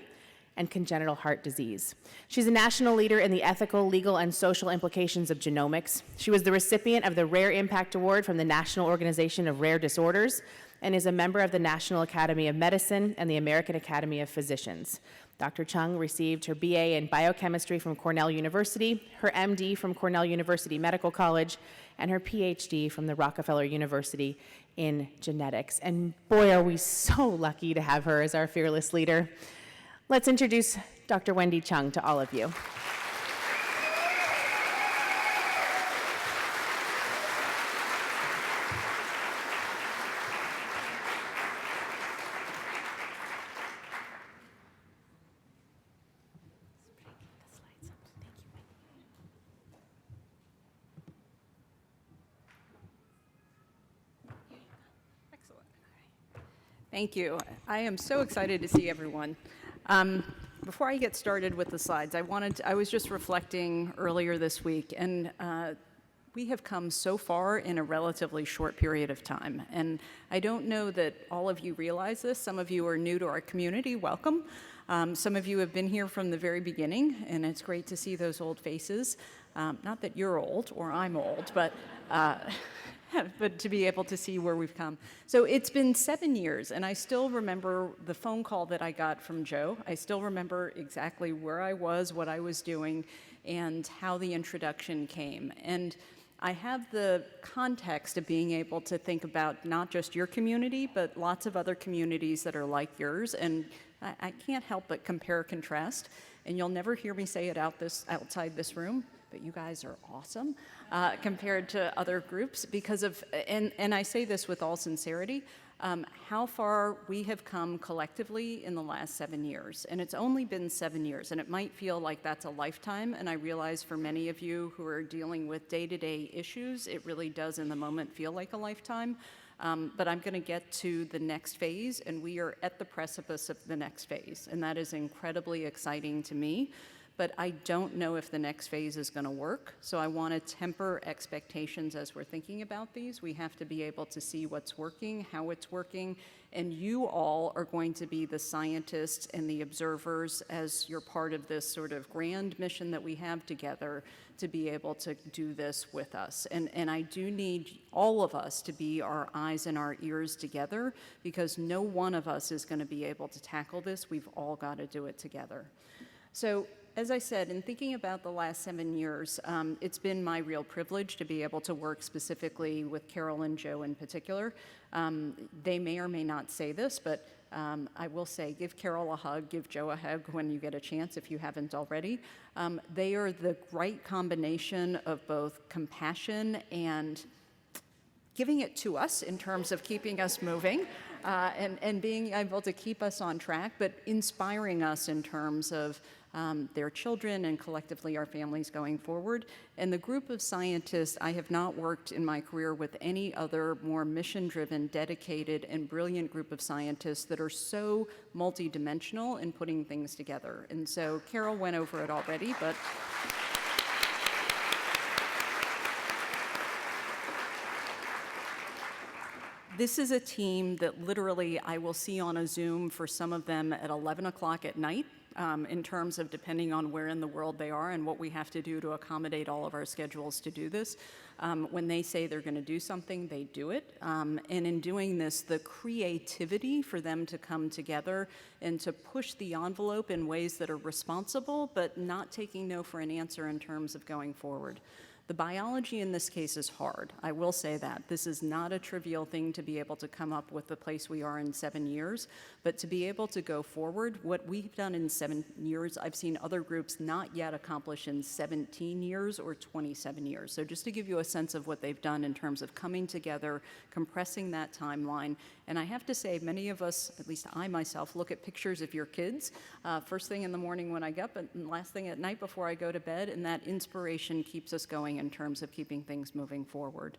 and congenital heart disease. She's a national leader in the ethical, legal, and social implications of genomics. She was the recipient of the Rare Impact Award from the National Organization of Rare Disorders and is a member of the National Academy of Medicine and the American Academy of Physicians. Dr. Chung received her BA in biochemistry from Cornell University, her MD from Cornell University Medical College, and her PhD from the Rockefeller University in genetics. And boy, are we so lucky to have her as our fearless leader. Let's introduce Dr. Wendy Chung to all of you. Thank you. I am so excited to see everyone. Before I get started with the slides, I was just reflecting earlier this week, and we have come so far in a relatively short period of time. And I don't know that all of you realize this. Some of you are new to our community. Welcome. Some of you have been here from the very beginning, and it's great to see those old faces. Not that you're old or I'm old, but to be able to see where we've come. So it's been 7 years, and I still remember the phone call that I got from Joe. I still remember exactly where I was, what I was doing, and how the introduction came. And I have the context of being able to think about not just your community, but lots of other communities that are like yours, and I can't help but compare, contrast, and you'll never hear me say it outside this room, but you guys are awesome compared to other groups because of, and I say this with all sincerity, how far we have come collectively in the last 7 years. And it's only been 7 years, and it might feel like that's a lifetime, and I realize for many of you who are dealing with day-to-day issues, it really does in the moment feel like a lifetime. But I'm going to get to the next phase, and we are at the precipice of the next phase, and that is incredibly exciting to me. But I don't know if the next phase is going to work, so I want to temper expectations as we're thinking about these. We have to be able to see what's working, how it's working, and you all are going to be the scientists and the observers as you're part of this sort of grand mission that we have together to be able to do this with us. And I do need all of us to be our eyes and our ears together, because no one of us is going to be able to tackle this. We've all got to do it together. So, as I said, in thinking about the last 7 years, it's been my real privilege to be able to work specifically with Carol and Joe in particular. They may or may not say this, but I will say, give Carol a hug, give Joe a hug when you get a chance if you haven't already. They are the right combination of both compassion and giving it to us in terms of keeping us moving and being able to keep us on track, but inspiring us in terms of their children and collectively our families going forward. And the group of scientists, I have not worked in my career with any other more mission-driven, dedicated, and brilliant group of scientists that are so multidimensional in putting things together. And so Carol went over it already, but this is a team that literally I will see on a Zoom for some of them at 11 o'clock at night. In terms of depending on where in the world they are and what we have to do to accommodate all of our schedules to do this. When they say they're going to do something, they do it. And in doing this, the creativity for them to come together and to push the envelope in ways that are responsible, but not taking no for an answer in terms of going forward. The biology in this case is hard. I will say that. This is not a trivial thing to be able to come up with the place we are in 7 years, but to be able to go forward, what we've done in 7 years, I've seen other groups not yet accomplish in 17 years or 27 years. So just to give you a sense of what they've done in terms of coming together, compressing that timeline. And I have to say, many of us, at least I myself, look at pictures of your kids first thing in the morning when I get up and last thing at night before I go to bed, and that inspiration keeps us going in terms of keeping things moving forward.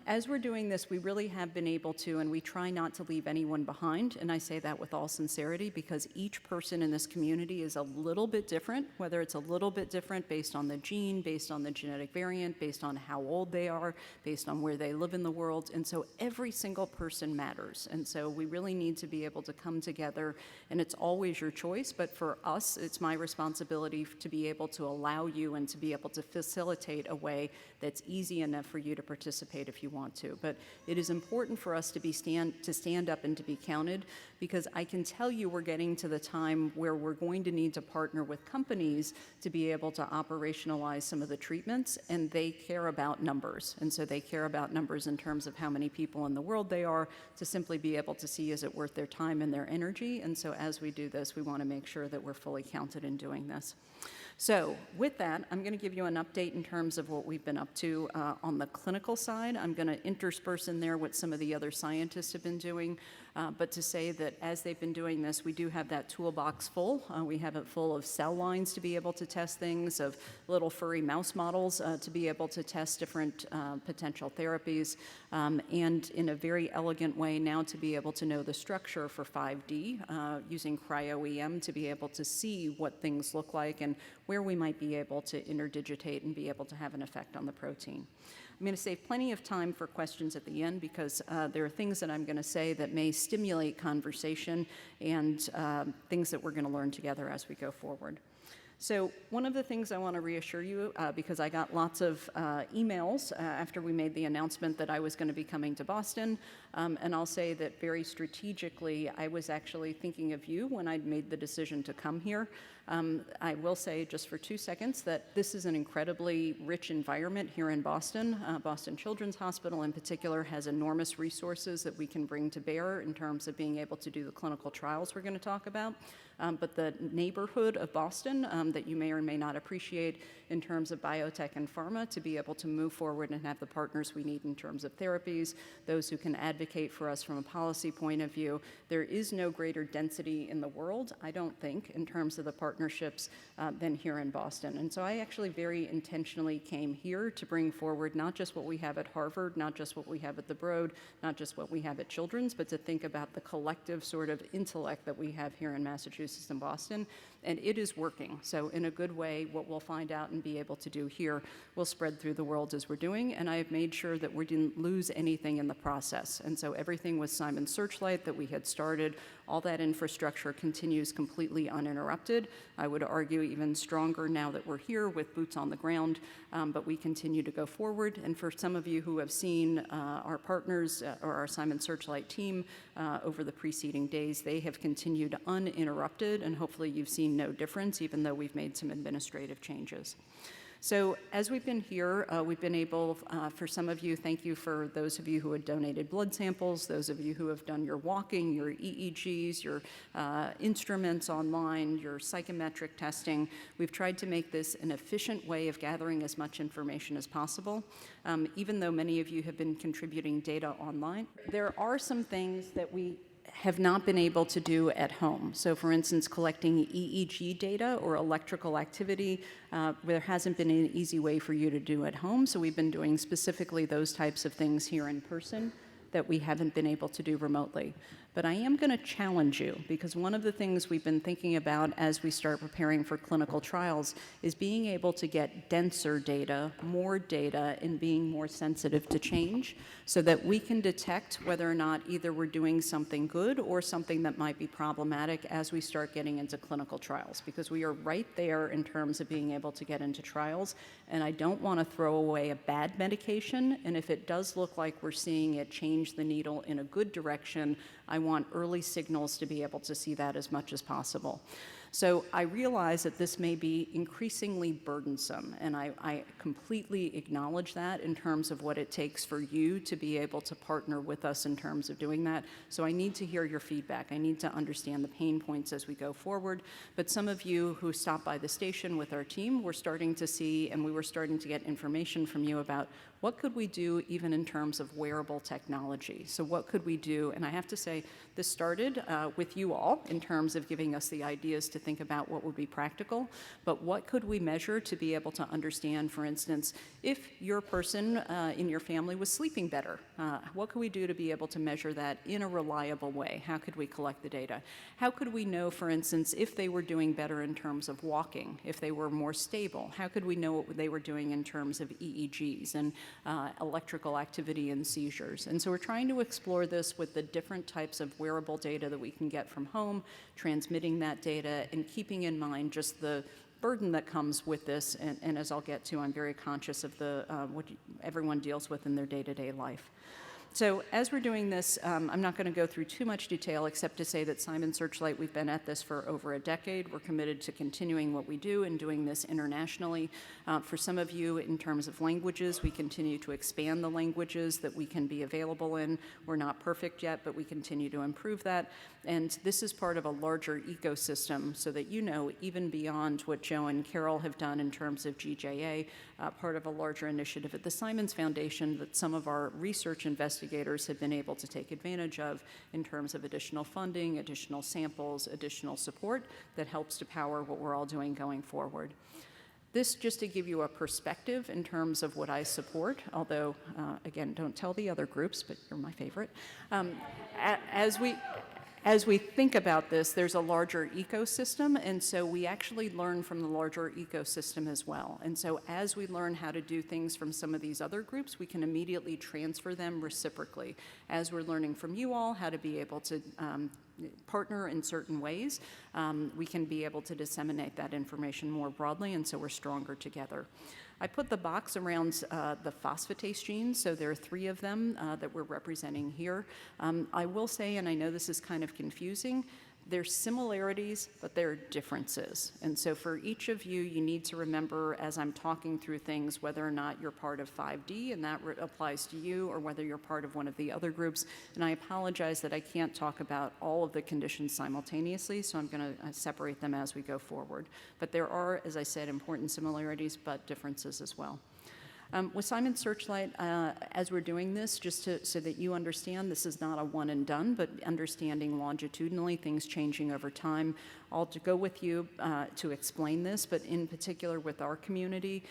As we're doing this, we really have been able to, and we try not to leave anyone behind, and I say that with all sincerity because each person in this community is a little bit different, whether it's a little bit different based on the gene, based on the genetic variant, based on how old they are, based on where they live in the world, and so every single person matters, and so we really need to be able to come together, and it's always your choice, but for us, it's my responsibility to be able to allow you and to be able to facilitate a way that's easy enough for you to participate participate if you want to. But it is important for us to stand up and to be counted, because I can tell you we're getting to the time where we're going to need to partner with companies to be able to operationalize some of the treatments, and they care about numbers. And so they care about numbers in terms of how many people in the world they are, to simply be able to see, is it worth their time and their energy? And so as we do this, we want to make sure that we're fully counted in doing this. So with that, I'm going to give you an update in terms of what we've been up to on the clinical side. I'm going to intersperse in there what some of the other scientists have been doing, but to say that as they've been doing this, we do have that toolbox full. We have it full of cell lines to be able to test things, of little furry mouse models to be able to test different potential therapies, and in a very elegant way now to be able to know the structure for 5D, using cryo-EM to be able to see what things look like and where we might be able to interdigitate and be able to have an effect on the protein. I'm going to save plenty of time for questions at the end, because there are things that I'm going to say that may stimulate conversation and things that we're going to learn together as we go forward. So one of the things I want to reassure you, because I got lots of emails after we made the announcement that I was going to be coming to Boston, and I'll say that very strategically, I was actually thinking of you when I'd made the decision to come here. I will say just for 2 seconds that this is an incredibly rich environment here in Boston. Boston Children's Hospital in particular has enormous resources that we can bring to bear in terms of being able to do the clinical trials we're going to talk about. But the neighborhood of Boston that you may or may not appreciate in terms of biotech and pharma to be able to move forward and have the partners we need in terms of therapies, those who can advocate for us from a policy point of view. There is no greater density in the world, I don't think, in terms of the partnerships than here in Boston. And so I actually very intentionally came here to bring forward not just what we have at Harvard, not just what we have at the Broad, not just what we have at Children's, but to think about the collective sort of intellect that we have here in Massachusetts and Boston. And it is working. So in a good way, what we'll find out and be able to do here will spread through the world as we're doing. And I have made sure that we didn't lose anything in the process. And so everything with Simon Searchlight that we had started, all that infrastructure continues completely uninterrupted. I would argue even stronger now that we're here with boots on the ground, but we continue to go forward. And for some of you who have seen our partners or our Simon Searchlight team over the preceding days, they have continued uninterrupted, and hopefully you've seen no difference, even though we've made some administrative changes. So as we've been here, we've been able, for some of you, thank you for those of you who had donated blood samples, those of you who have done your walking, your EEGs, your instruments online, your psychometric testing. We've tried to make this an efficient way of gathering as much information as possible. Even though many of you have been contributing data online, there are some things that we have not been able to do at home. So for instance, collecting EEG data or electrical activity, there hasn't been an easy way for you to do at home. So we've been doing specifically those types of things here in person that we haven't been able to do remotely. But I am going to challenge you, because one of the things we've been thinking about as we start preparing for clinical trials is being able to get denser data, more data, and being more sensitive to change so that we can detect whether or not either we're doing something good or something that might be problematic as we start getting into clinical trials, because we are right there in terms of being able to get into trials, and I don't want to throw away a bad medication, and if it does look like we're seeing it change the needle in a good direction, I want early signals to be able to see that as much as possible. So I realize that this may be increasingly burdensome, and I completely acknowledge that in terms of what it takes for you to be able to partner with us in terms of doing that. So I need to hear your feedback. I need to understand the pain points as we go forward. But some of you who stopped by the station with our team were starting to see, and we were starting to get information from you about what could we do even in terms of wearable technology? So what could we do? And I have to say, this started with you all in terms of giving us the ideas to think about what would be practical, but what could we measure to be able to understand, for instance, if your person in your family was sleeping better? What could we do to be able to measure that in a reliable way? How could we collect the data? How could we know, for instance, if they were doing better in terms of walking, if they were more stable? How could we know what they were doing in terms of EEGs and electrical activity and seizures? And so we're trying to explore this with the different types of wearable data that we can get from home, transmitting that data, and keeping in mind just the burden that comes with this, and as I'll get to, I'm very conscious of what everyone deals with in their day-to-day life. So as we're doing this, I'm not going to go through too much detail except to say that Simon Searchlight, we've been at this for over a decade. We're committed to continuing what we do and doing this internationally. For some of you, in terms of languages, we continue to expand the languages that we can be available in. We're not perfect yet, but we continue to improve that. And this is part of a larger ecosystem so that you know, even beyond what Joe and Carol have done in terms of JGA, part of a larger initiative at the Simons Foundation that some of our research investigators have been able to take advantage of in terms of additional funding, additional samples, additional support that helps to power what we're all doing going forward. This just to give you a perspective in terms of what I support, although, again, don't tell the other groups, but you're my favorite. As we think about this, there's a larger ecosystem, and so we actually learn from the larger ecosystem as well. And so as we learn how to do things from some of these other groups, we can immediately transfer them reciprocally. As we're learning from you all how to be able to partner in certain ways, we can be able to disseminate that information more broadly, and so we're stronger together. I put the box around the phosphatase genes, so there are 3 of them that we're representing here. I will say, and I know this is kind of confusing, there's similarities, but there are differences. And so for each of you, you need to remember as I'm talking through things whether or not you're part of 5D, and that applies to you, or whether you're part of one of the other groups. And I apologize that I can't talk about all of the conditions simultaneously, so I'm going to separate them as we go forward. But there are, as I said, important similarities, but differences as well. With Simon Searchlight, as we're doing this, just so that you understand, this is not a one and done, but understanding longitudinally, things changing over time. I'll go with you to explain this, but in particular with our community,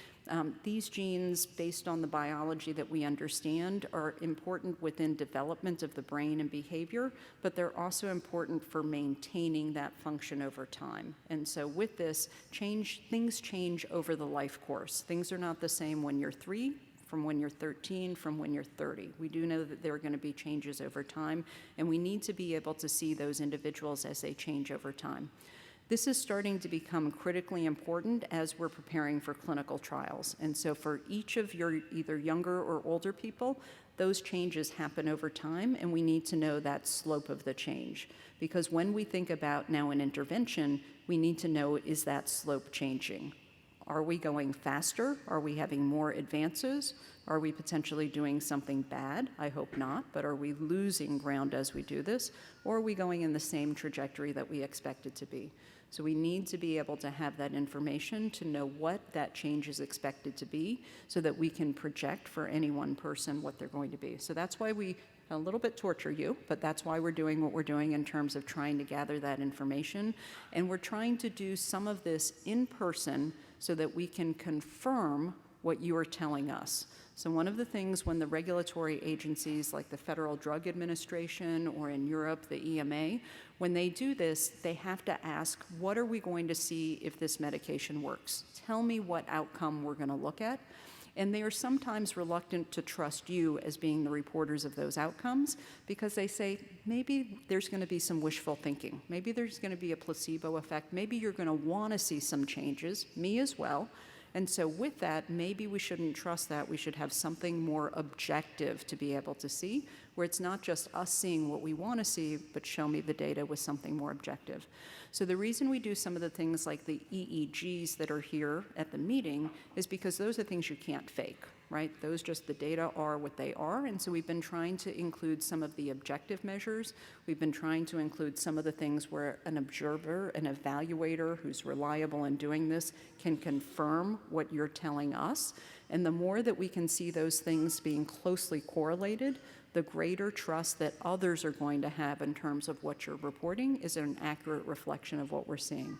these genes, based on the biology that we understand, are important within development of the brain and behavior, but they're also important for maintaining that function over time. And so with this, things change over the life course. Things are not the same when you're 3, from when you're 13, from when you're 30. We do know that there are going to be changes over time, and we need to be able to see those individuals as they change over time. This is starting to become critically important as we're preparing for clinical trials. And so for each of your either younger or older people, those changes happen over time, and we need to know that slope of the change. Because when we think about now an intervention, we need to know, is that slope changing? Are we going faster? Are we having more advances? Are we potentially doing something bad? I hope not, but are we losing ground as we do this? Or are we going in the same trajectory that we expected to be? So we need to be able to have that information to know what that change is expected to be so that we can project for any one person what they're going to be. So that's why we a little bit torture you, but that's why we're doing what we're doing in terms of trying to gather that information. And we're trying to do some of this in person so that we can confirm what you are telling us. So one of the things when the regulatory agencies like the Federal Drug Administration or in Europe, the EMA, when they do this, they have to ask, what are we going to see if this medication works? Tell me what outcome we're going to look at. And they are sometimes reluctant to trust you as being the reporters of those outcomes because they say, maybe there's going to be some wishful thinking. Maybe there's going to be a placebo effect. Maybe you're going to want to see some changes, me as well. And so with that, maybe we shouldn't trust that. We should have something more objective to be able to see, where it's not just us seeing what we want to see, but show me the data with something more objective. So the reason we do some of the things like the EEGs that are here at the meeting is because those are things you can't fake, right? Those just, the data are what they are, and so we've been trying to include some of the objective measures. We've been trying to include some of the things where an observer, an evaluator who's reliable in doing this can confirm what you're telling us. And the more that we can see those things being closely correlated, the greater trust that others are going to have in terms of what you're reporting is an accurate reflection of what we're seeing.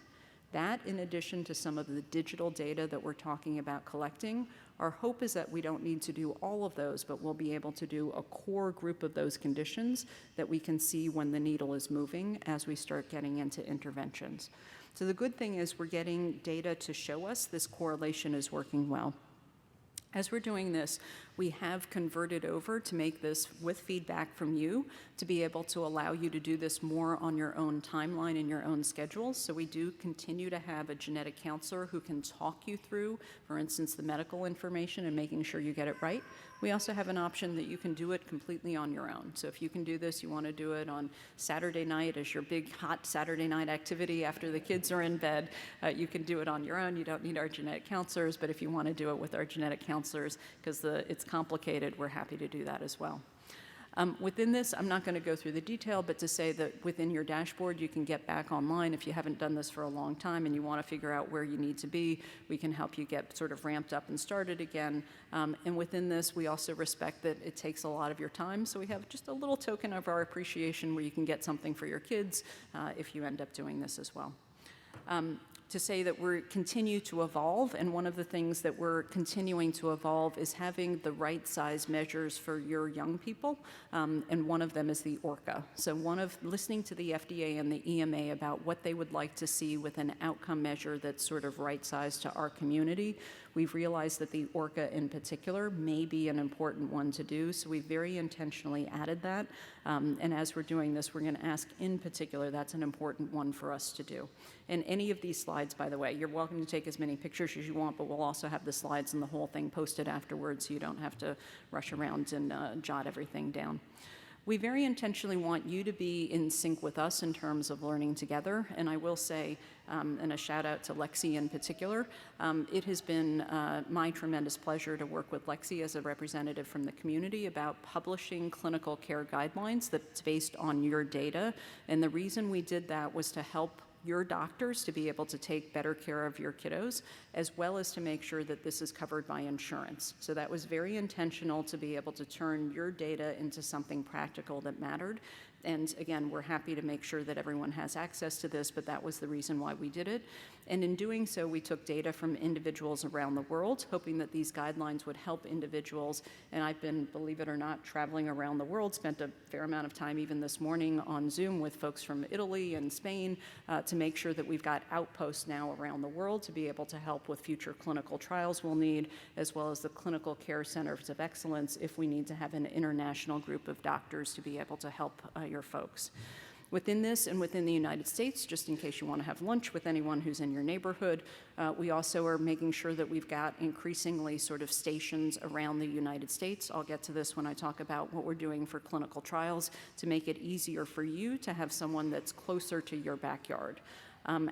That, in addition to some of the digital data that we're talking about collecting, our hope is that we don't need to do all of those, but we'll be able to do a core group of those conditions that we can see when the needle is moving as we start getting into interventions. So the good thing is we're getting data to show us this correlation is working well. As we're doing this, we have converted over to make this with feedback from you to be able to allow you to do this more on your own timeline and your own schedule. So we do continue to have a genetic counselor who can talk you through, for instance, the medical information and making sure you get it right. We also have an option that you can do it completely on your own. So if you can do this, you want to do it on Saturday night as your big hot Saturday night activity after the kids are in bed, you can do it on your own. You don't need our genetic counselors, but if you want to do it with our genetic counselors, because it's complicated, we're happy to do that as well. Within this, I'm not going to go through the detail, but to say that within your dashboard, you can get back online if you haven't done this for a long time and you want to figure out where you need to be. We can help you get sort of ramped up and started again. And within this, we also respect that it takes a lot of your time, so we have just a little token of our appreciation where you can get something for your kids if you end up doing this as well. To say that we continue to evolve, and one of the things that we're continuing to evolve is having the right size measures for your young people, and one of them is the ORCA. So listening to the FDA and the EMA about what they would like to see with an outcome measure that's sort of right sized to our community, we've realized that the ORCA in particular may be an important one to do, so we very intentionally added that. And as we're doing this, we're going to ask in particular, that's an important one for us to do. And any of these slides, by the way, you're welcome to take as many pictures as you want, but we'll also have the slides and the whole thing posted afterwards so you don't have to rush around and jot everything down. We very intentionally want you to be in sync with us in terms of learning together. And I will say, and a shout out to Lexi in particular, it has been my tremendous pleasure to work with Lexi as a representative from the community about publishing clinical care guidelines that's based on your data. And the reason we did that was to help your doctors to be able to take better care of your kiddos, as well as to make sure that this is covered by insurance. So that was very intentional to be able to turn your data into something practical that mattered. And again, we're happy to make sure that everyone has access to this, but that was the reason why we did it. And in doing so, we took data from individuals around the world, hoping that these guidelines would help individuals. And I've been, believe it or not, traveling around the world, spent a fair amount of time even this morning on Zoom with folks from Italy and Spain to make sure that we've got outposts now around the world to be able to help with future clinical trials we'll need, as well as the clinical care centers of excellence if we need to have an international group of doctors to be able to help your folks. Within this and within the United States, just in case you want to have lunch with anyone who's in your neighborhood, we also are making sure that we've got increasingly sort of stations around the United States. I'll get to this when I talk about what we're doing for clinical trials to make it easier for you to have someone that's closer to your backyard.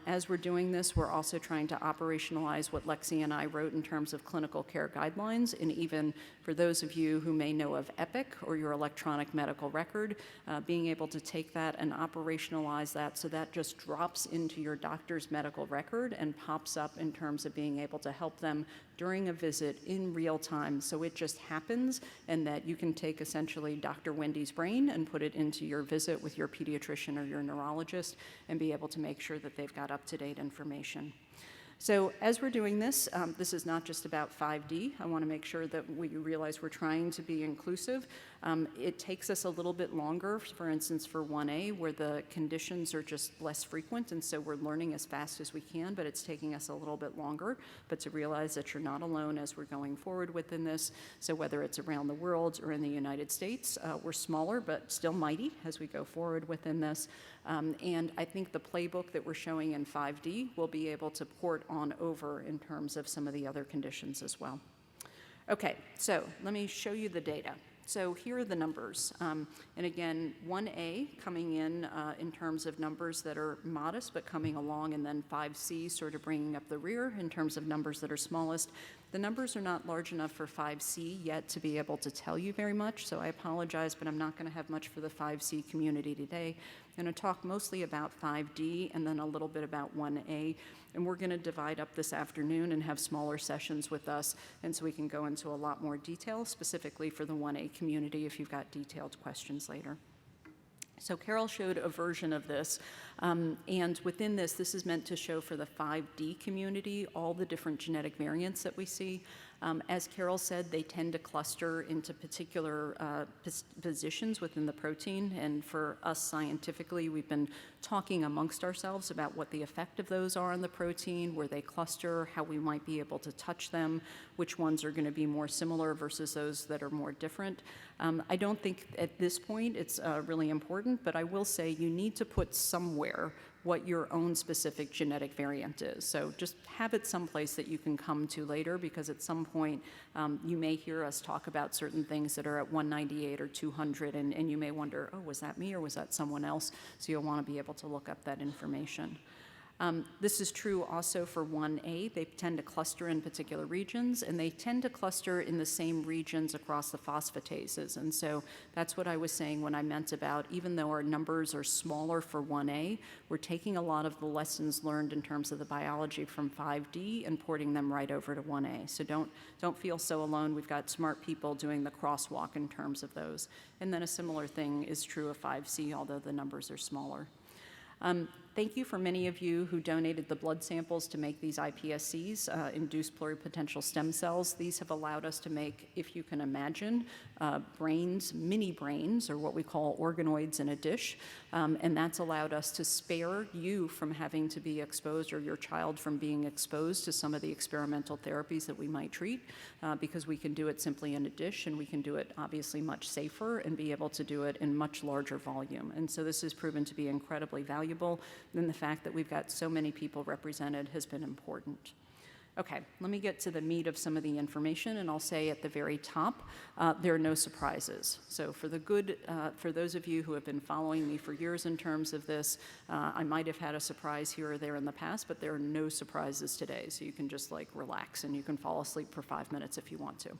As we're doing this, we're also trying to operationalize what Lexi and I wrote in terms of clinical care guidelines, and even for those of you who may know of Epic or your electronic medical record, being able to take that and operationalize that so that just drops into your doctor's medical record and pops up in terms of being able to help them during a visit in real time, so it just happens, and that you can take essentially Dr. Wendy's brain and put it into your visit with your pediatrician or your neurologist and be able to make sure that they've got up-to-date information. So as we're doing this, this is not just about 5D. I want to make sure that we realize we're trying to be inclusive. It takes us a little bit longer, for instance, for 1A, where the conditions are just less frequent, and so we're learning as fast as we can, but it's taking us a little bit longer. But to realize that you're not alone as we're going forward within this. So whether it's around the world or in the United States, we're smaller but still mighty as we go forward within this. And I think the playbook that we're showing in 5D will be able to port on over in terms of some of the other conditions as well. Okay, so let me show you the data. So here are the numbers. And again, 1A coming in terms of numbers that are modest but coming along, and then 5C sort of bringing up the rear in terms of numbers that are smallest. The numbers are not large enough for 5C yet to be able to tell you very much, so I apologize, but I'm not going to have much for the 5C community today. I'm going to talk mostly about 5D and then a little bit about 1A, and we're going to divide up this afternoon and have smaller sessions with us, and so we can go into a lot more detail, specifically for the 1A community if you've got detailed questions later. So Carol showed a version of this, and within this is meant to show for the 5D community all the different genetic variants that we see. As Carol said, they tend to cluster into particular positions within the protein, and for us scientifically, we've been talking amongst ourselves about what the effect of those are on the protein, where they cluster, how we might be able to touch them, which ones are going to be more similar versus those that are more different. I don't think at this point it's really important, but I will say you need to put somewhere what your own specific genetic variant is. So just have it someplace that you can come to later, because at some point you may hear us talk about certain things that are at 198 or 200, and you may wonder, oh, was that me or was that someone else? So you'll want to be able to look up that information. This is true also for 1A. They tend to cluster in particular regions, and they tend to cluster in the same regions across the phosphatases. And so that's what I was saying when I meant about, even though our numbers are smaller for 1A, we're taking a lot of the lessons learned in terms of the biology from 5D and porting them right over to 1A. So don't feel so alone. We've got smart people doing the crosswalk in terms of those. And then a similar thing is true of 5C, although the numbers are smaller. Thank you for many of you who donated the blood samples to make these iPSCs, induced pluripotential stem cells. These have allowed us to make, if you can imagine, brains, mini brains, or what we call organoids in a dish. And that's allowed us to spare you from having to be exposed, or your child from being exposed to some of the experimental therapies that we might treat, because we can do it simply in a dish, and we can do it obviously much safer and be able to do it in much larger volume. And so this has proven to be incredibly valuable. And the fact that we've got so many people represented has been important. Okay, let me get to the meat of some of the information, and I'll say at the very top, there are no surprises. So for those of you who have been following me for years in terms of this, I might have had a surprise here or there in the past, but there are no surprises today. So you can just relax, and you can fall asleep for 5 minutes if you want to.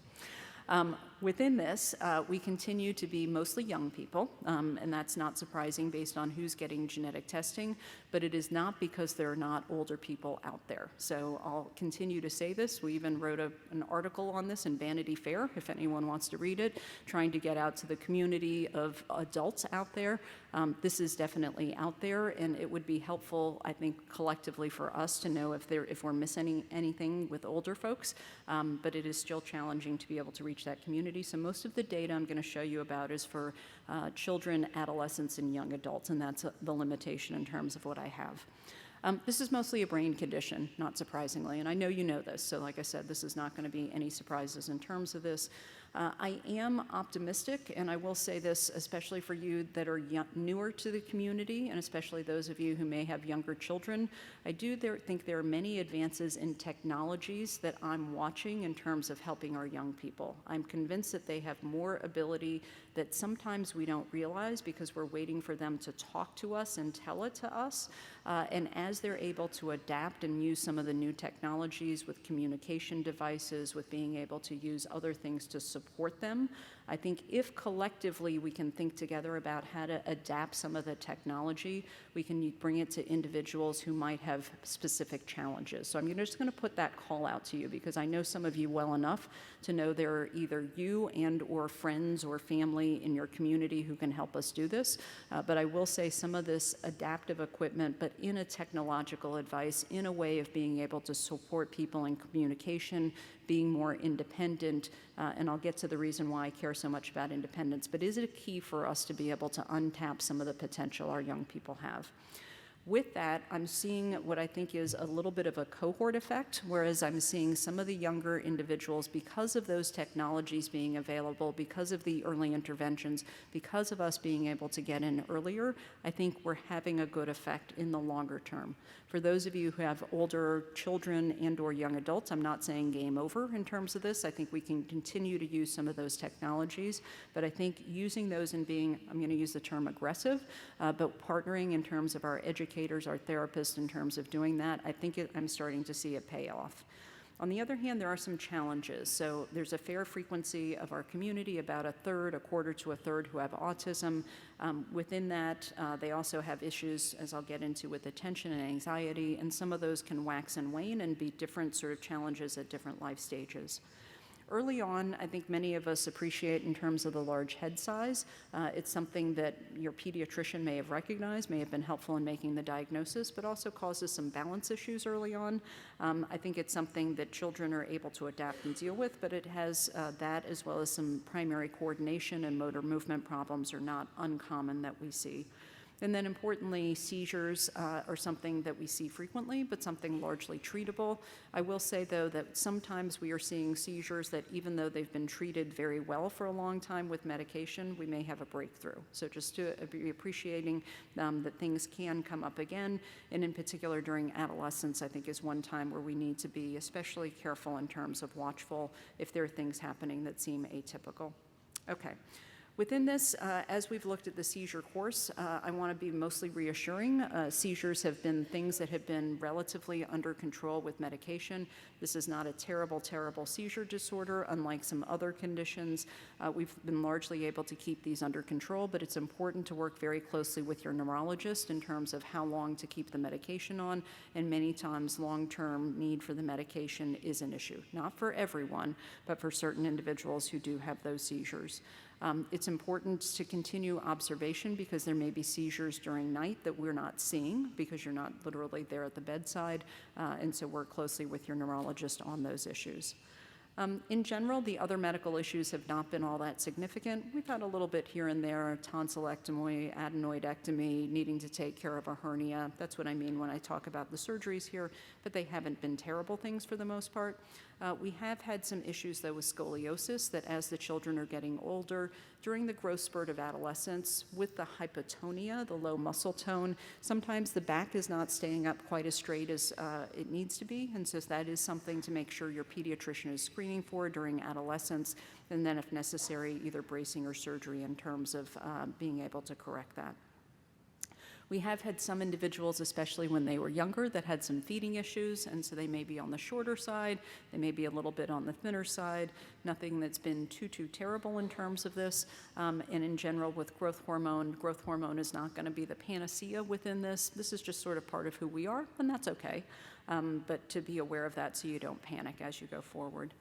Within this, we continue to be mostly young people, and that's not surprising based on who's getting genetic testing, but it is not because there are not older people out there. So I'll continue to say this. We even wrote an article on this in Vanity Fair, if anyone wants to read it, trying to get out to the community of adults out there. This is definitely out there, and it would be helpful, I think, collectively for us to know if we're missing anything with older folks, but it is still challenging to be able to reach that community. So most of the data I'm going to show you about is for children, adolescents, and young adults, and that's the limitation in terms of what I have. This is mostly a brain condition, not surprisingly, and I know you know this, so like I said, this is not going to be any surprises in terms of this. I am optimistic, and I will say this, especially for you that are newer to the community, and especially those of you who may have younger children. I do think there are many advances in technologies that I'm watching in terms of helping our young people. I'm convinced that they have more ability that sometimes we don't realize because we're waiting for them to talk to us and tell it to us. And as they're able to adapt and use some of the new technologies with communication devices, with being able to use other things to support them, I think if collectively we can think together about how to adapt some of the technology, we can bring it to individuals who might have specific challenges. So I'm just going to put that call out to you, because I know some of you well enough to know there are either you and or friends or family in your community who can help us do this. But I will say some of this adaptive equipment, but in a technological advice, in a way of being able to support people in communication, being more independent, and I'll get to the reason why I care so much about independence, but is it a key for us to be able to untap some of the potential our young people have? With that, I'm seeing what I think is a little bit of a cohort effect, whereas I'm seeing some of the younger individuals, because of those technologies being available, because of the early interventions, because of us being able to get in earlier, I think we're having a good effect in the longer term. For those of you who have older children and or young adults, I'm not saying game over in terms of this. I think we can continue to use some of those technologies, but I think using those and being, I'm going to use the term aggressive, but partnering in terms of our educators, our therapists in terms of doing that, I think I'm starting to see it pay off. On the other hand, there are some challenges. So there's a fair frequency of our community, about a quarter to a third who have autism. Within that, they also have issues, as I'll get into, with attention and anxiety, and some of those can wax and wane and be different sort of challenges at different life stages. Early on, I think many of us appreciate in terms of the large head size. It's something that your pediatrician may have recognized, may have been helpful in making the diagnosis, but also causes some balance issues early on. I think it's something that children are able to adapt and deal with, but it has that as well as some primary coordination and motor movement problems are not uncommon that we see. And then importantly, seizures are something that we see frequently, but something largely treatable. I will say, though, that sometimes we are seeing seizures that even though they've been treated very well for a long time with medication, we may have a breakthrough. So just to be appreciating that things can come up again, and in particular during adolescence, I think is one time where we need to be especially careful in terms of watchful if there are things happening that seem atypical. Okay. Within this, as we've looked at the seizure course, I want to be mostly reassuring. Seizures have been things that have been relatively under control with medication. This is not a terrible, terrible seizure disorder, unlike some other conditions. We've been largely able to keep these under control, but it's important to work very closely with your neurologist in terms of how long to keep the medication on, and many times long-term need for the medication is an issue. Not for everyone, but for certain individuals who do have those seizures. It's important to continue observation because there may be seizures during night that we're not seeing because you're not literally there at the bedside, and so work closely with your neurologist on those issues. In general, the other medical issues have not been all that significant. We've had a little bit here and there, tonsillectomy, adenoidectomy, needing to take care of a hernia. That's what I mean when I talk about the surgeries here, but they haven't been terrible things for the most part. We have had some issues, though, with scoliosis, that as the children are getting older, during the growth spurt of adolescence, with the hypotonia, the low muscle tone, sometimes the back is not staying up quite as straight as it needs to be, and so that is something to make sure your pediatrician is screening for during adolescence, and then if necessary, either bracing or surgery in terms of being able to correct that. We have had some individuals, especially when they were younger, that had some feeding issues, and so they may be on the shorter side, they may be a little bit on the thinner side, nothing that's been too terrible in terms of this. And in general, with growth hormone is not going to be the panacea within this. This is just sort of part of who we are, and that's okay. But to be aware of that so you don't panic as you go forward.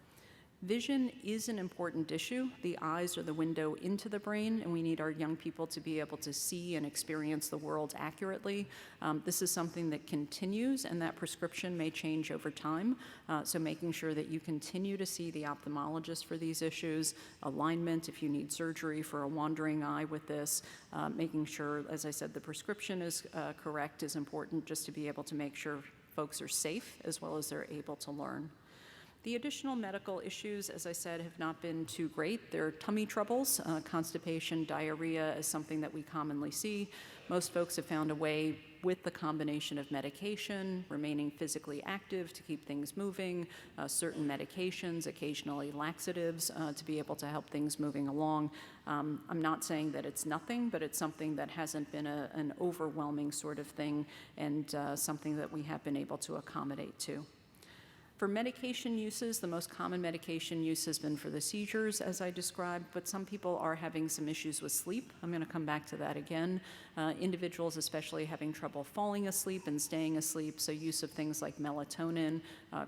Vision is an important issue. The eyes are the window into the brain, and we need our young people to be able to see and experience the world accurately. This is something that continues, and that prescription may change over time. So making sure that you continue to see the ophthalmologist for these issues, alignment if you need surgery for a wandering eye with this, making sure, as I said, the prescription is correct is important just to be able to make sure folks are safe as well as they're able to learn. The additional medical issues, as I said, have not been too great. There are tummy troubles. Constipation, diarrhea is something that we commonly see. Most folks have found a way with the combination of medication, remaining physically active to keep things moving, certain medications, occasionally laxatives, to be able to help things moving along. I'm not saying that it's nothing, but it's something that hasn't been an overwhelming sort of thing, and something that we have been able to accommodate to. For medication uses, the most common medication use has been for the seizures, as I described, but some people are having some issues with sleep. I'm going to come back to that again. Individuals especially having trouble falling asleep and staying asleep, so use of things like melatonin,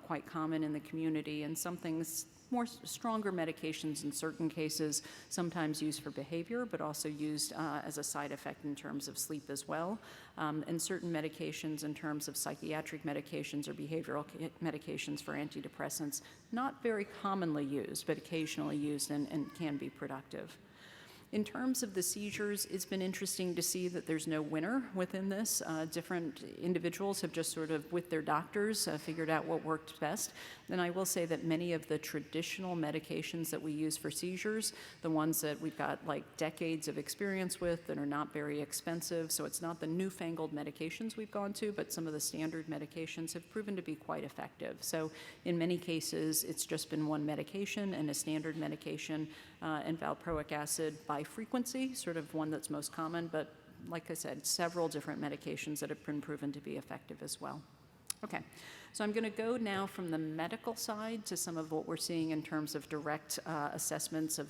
quite common in the community, and some things more stronger medications in certain cases, sometimes used for behavior, but also used as a side effect in terms of sleep as well. And certain medications in terms of psychiatric medications or behavioral medications for antidepressants, not very commonly used, but occasionally used and can be productive. In terms of the seizures, it's been interesting to see that there's no winner within this. Different individuals have just sort of, with their doctors, figured out what worked best. And I will say that many of the traditional medications that we use for seizures, the ones that we've got like decades of experience with that are not very expensive, so it's not the newfangled medications we've gone to, but some of the standard medications have proven to be quite effective. So in many cases, it's just been one medication and a standard medication, and valproic acid by frequency, sort of one that's most common, but like I said, several different medications that have been proven to be effective as well. Okay, so I'm going to go now from the medical side to some of what we're seeing in terms of direct assessments of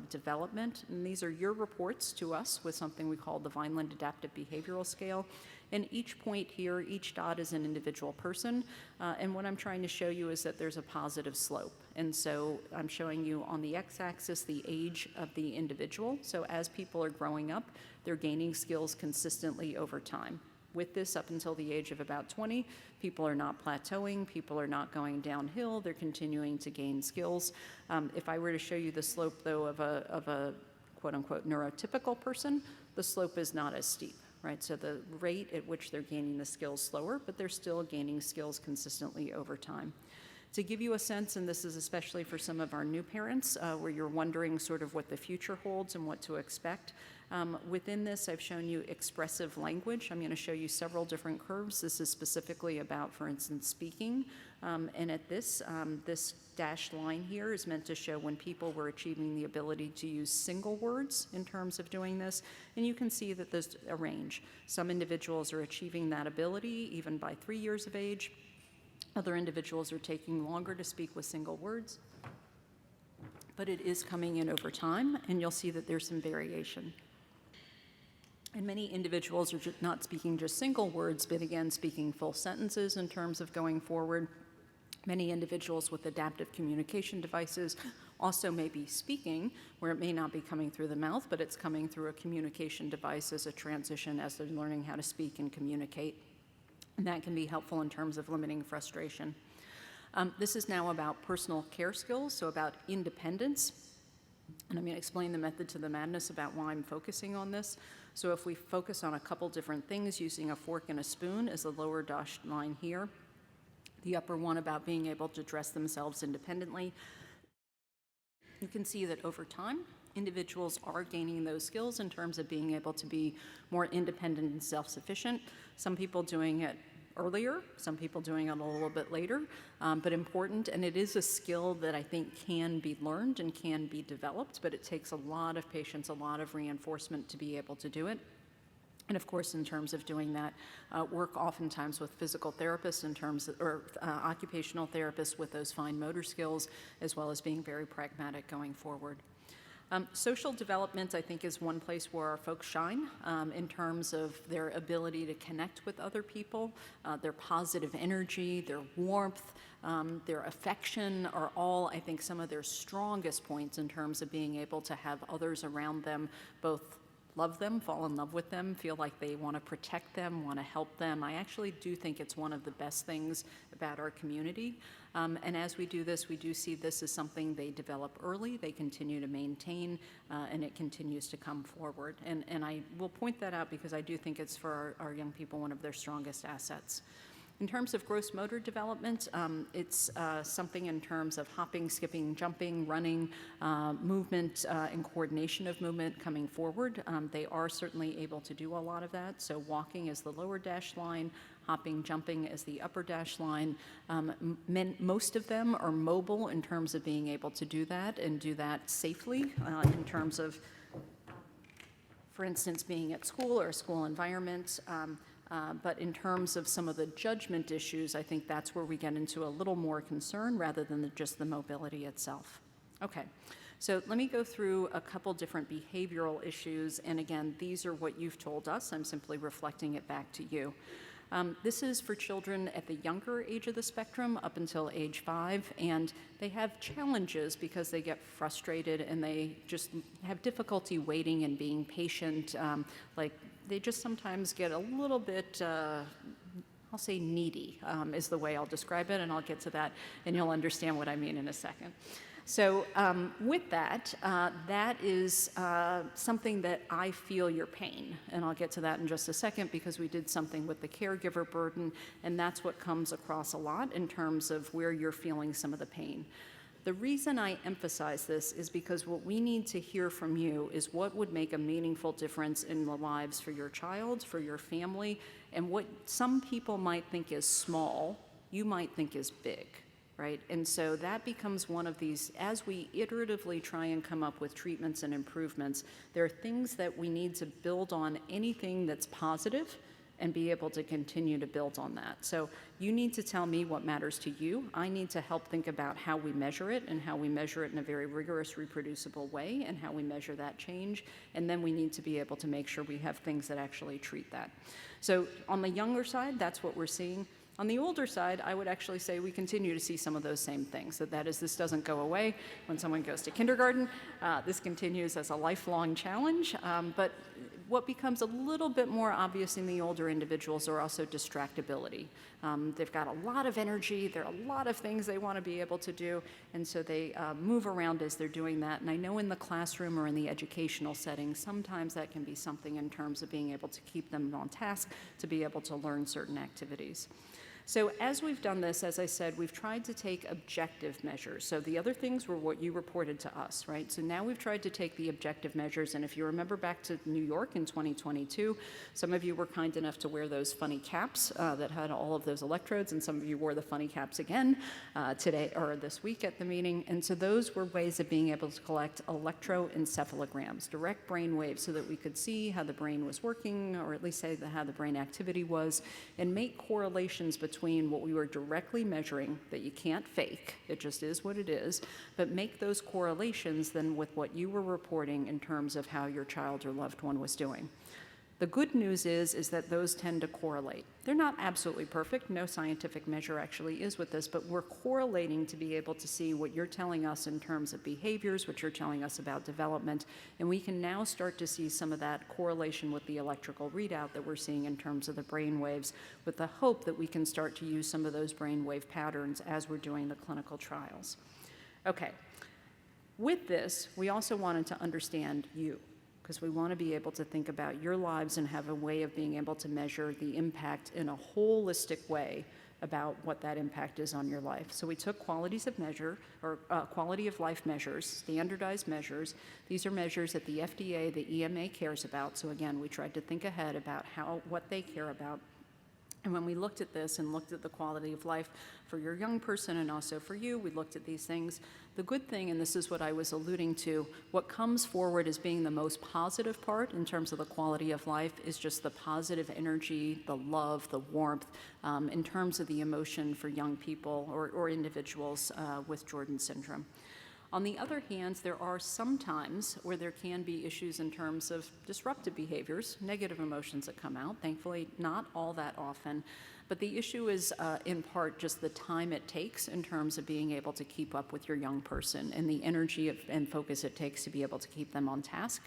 development. And these are your reports to us with something we call the Vineland Adaptive Behavioral Scale. And each point here, each dot is an individual person. And what I'm trying to show you is that there's a positive slope. And so I'm showing you on the x-axis the age of the individual. So as people are growing up, they're gaining skills consistently over time. With this, up until the age of about 20, people are not plateauing, people are not going downhill, they're continuing to gain skills. If I were to show you the slope, though, of a quote-unquote neurotypical person, the slope is not as steep, right? So the rate at which they're gaining the skills slower, but they're still gaining skills consistently over time. To give you a sense, and this is especially for some of our new parents, where you're wondering sort of what the future holds and what to expect, within this, I've shown you expressive language. I'm going to show you several different curves. This is specifically about, for instance, speaking. And at this dashed line here is meant to show when people were achieving the ability to use single words in terms of doing this. And you can see that there's a range. Some individuals are achieving that ability even by 3 years of age. Other individuals are taking longer to speak with single words. But it is coming in over time, and you'll see that there's some variation. And many individuals are not speaking just single words, but again, speaking full sentences in terms of going forward. Many individuals with adaptive communication devices also may be speaking, where it may not be coming through the mouth, but it's coming through a communication device as a transition as they're learning how to speak and communicate. And that can be helpful in terms of limiting frustration. This is now about personal care skills, so about independence. And I'm going to explain the method to the madness about why I'm focusing on this. So if we focus on a couple different things, using a fork and a spoon is the lower dashed line here. The upper one about being able to dress themselves independently. You can see that over time, individuals are gaining those skills in terms of being able to be more independent and self-sufficient. Some people doing it earlier, some people doing it a little bit later, but important. And it is a skill that I think can be learned and can be developed, but it takes a lot of patience, a lot of reinforcement to be able to do it. And of course, in terms of doing that, work oftentimes with physical therapists in terms of, or occupational therapists with those fine motor skills, as well as being very pragmatic going forward. Social development, I think, is one place where our folks shine in terms of their ability to connect with other people, their positive energy, their warmth, their affection are all, I think, some of their strongest points in terms of being able to have others around them both love them, fall in love with them, feel like they want to protect them, want to help them. I actually do think it's one of the best things about our community. And as we do this, we do see this as something they develop early, they continue to maintain, and it continues to come forward. And I will point that out because I do think it's for our young people one of their strongest assets. In terms of gross motor development, it's something in terms of hopping, skipping, jumping, running, movement, and coordination of movement coming forward. They are certainly able to do a lot of that. So walking is the lower dashed line, hopping, jumping is the upper dashed line. Most of them are mobile in terms of being able to do that and do that safely in terms of, for instance, being at school or a school environment. But in terms of some of the judgment issues, I think that's where we get into a little more concern rather than just the mobility itself. Okay, so let me go through a couple different behavioral issues. And again, these are what you've told us. I'm simply reflecting it back to you. This is for children at the younger age of the spectrum, up until age 5, and they have challenges because they get frustrated and they just have difficulty waiting and being patient. Like they just sometimes get a little bit, I'll say needy is the way I'll describe it, and I'll get to that and you'll understand what I mean in a second. So with that, that is something that I feel your pain, and I'll get to that in just a second because we did something with the caregiver burden, and that's what comes across a lot in terms of where you're feeling some of the pain. The reason I emphasize this is because what we need to hear from you is what would make a meaningful difference in the lives for your child, for your family, and what some people might think is small, you might think is big. Right? And so that becomes one of these, as we iteratively try and come up with treatments and improvements, there are things that we need to build on anything that's positive and be able to continue to build on that. So you need to tell me what matters to you. I need to help think about how we measure it and how we measure it in a very rigorous, reproducible way and how we measure that change. And then we need to be able to make sure we have things that actually treat that. So on the younger side, that's what we're seeing. On the older side, I would actually say we continue to see some of those same things. That is, this doesn't go away when someone goes to kindergarten. This continues as a lifelong challenge. But what becomes a little bit more obvious in the older individuals are also distractibility. They've got a lot of energy. There are a lot of things they want to be able to do. And so they move around as they're doing that. And I know in the classroom or in the educational setting, sometimes that can be something in terms of being able to keep them on task, to be able to learn certain activities. So as we've done this, as I said, we've tried to take objective measures. So the other things were what you reported to us, right? So now we've tried to take the objective measures, and if you remember back to New York in 2022, some of you were kind enough to wear those funny caps that had all of those electrodes, and some of you wore the funny caps again today or this week at the meeting. And so those were ways of being able to collect electroencephalograms, direct brain waves, so that we could see how the brain was working, or at least say how the brain activity was, and make correlations between what we were directly measuring that you can't fake, it just is what it is, but make those correlations then with what you were reporting in terms of how your child or loved one was doing. The good news is that those tend to correlate. They're not absolutely perfect. No scientific measure actually is with this, but we're correlating to be able to see what you're telling us in terms of behaviors, what you're telling us about development, and we can now start to see some of that correlation with the electrical readout that we're seeing in terms of the brain waves, with the hope that we can start to use some of those brain wave patterns as we're doing the clinical trials. Okay. With this, we also wanted to understand you, because we want to be able to think about your lives and have a way of being able to measure the impact in a holistic way about what that impact is on your life. So we took qualities of measure, or quality of life measures, standardized measures. These are measures that the FDA, the EMA cares about. So again, we tried to think ahead about what they care about. And when we looked at this and looked at the quality of life for your young person and also for you, we looked at these things. The good thing, and this is what I was alluding to, what comes forward as being the most positive part in terms of the quality of life is just the positive energy, the love, the warmth, in terms of the emotion for young people or individuals with Jordan syndrome. On the other hand, there are some times where there can be issues in terms of disruptive behaviors, negative emotions that come out. Thankfully, not all that often. But the issue is, in part, just the time it takes in terms of being able to keep up with your young person and the energy and focus it takes to be able to keep them on task.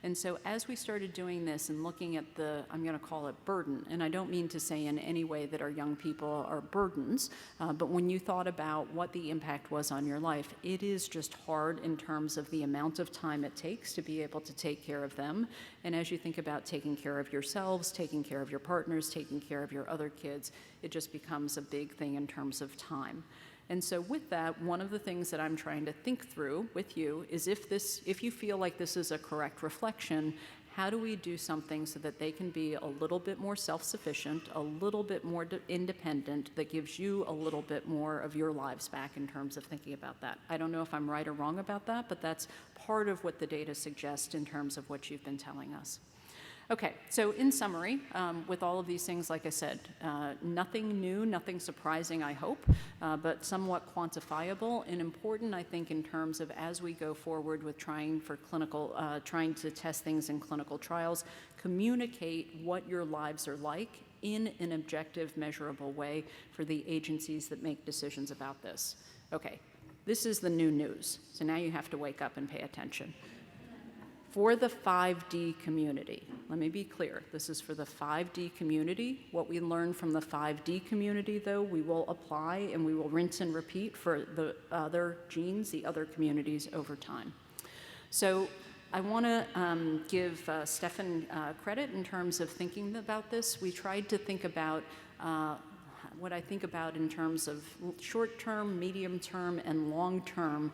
And so as we started doing this and looking at I'm going to call it burden, and I don't mean to say in any way that our young people are burdens, but when you thought about what the impact was on your life, it is just hard in terms of the amount of time it takes to be able to take care of them. And as you think about taking care of yourselves, taking care of your partners, taking care of your other kids, it just becomes a big thing in terms of time. And so with that, one of the things that I'm trying to think through with you is if you feel like this is a correct reflection, how do we do something so that they can be a little bit more self-sufficient, a little bit more independent, that gives you a little bit more of your lives back in terms of thinking about that? I don't know if I'm right or wrong about that, but that's part of what the data suggests in terms of what you've been telling us. Okay, so in summary, with all of these things, like I said, nothing new, nothing surprising, I hope, but somewhat quantifiable and important, I think, in terms of as we go forward with trying to test things in clinical trials, communicate what your lives are like in an objective, measurable way for the agencies that make decisions about this. Okay, this is the new news, so now you have to wake up and pay attention. For the 5D community, let me be clear, this is for the 5D community. What we learn from the 5D community, though, we will apply and we will rinse and repeat for the other genes, the other communities over time. So I want to give Stefan credit in terms of thinking about this. We tried to think about what I think about in terms of short-term, medium-term, and long-term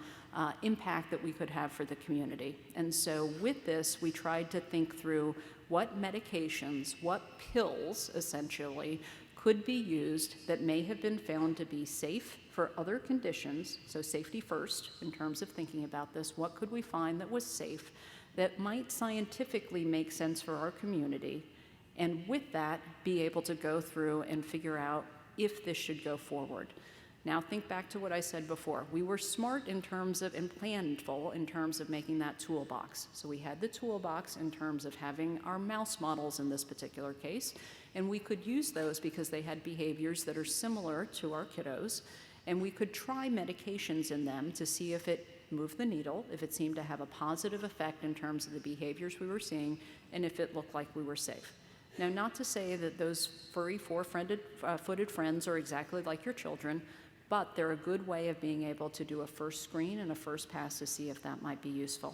impact that we could have for the community. And so with this, we tried to think through what medications, what pills, essentially, could be used that may have been found to be safe for other conditions, so safety first in terms of thinking about this. What could we find that was safe, that might scientifically make sense for our community, and with that, be able to go through and figure out if this should go forward. Now think back to what I said before. We were smart in terms of, and planful in terms of making that toolbox. So we had the toolbox in terms of having our mouse models in this particular case, and we could use those because they had behaviors that are similar to our kiddos, and we could try medications in them to see if it moved the needle, if it seemed to have a positive effect in terms of the behaviors we were seeing, and if it looked like we were safe. Now, not to say that those furry four-footed friends are exactly like your children, but they're a good way of being able to do a first screen and a first pass to see if that might be useful.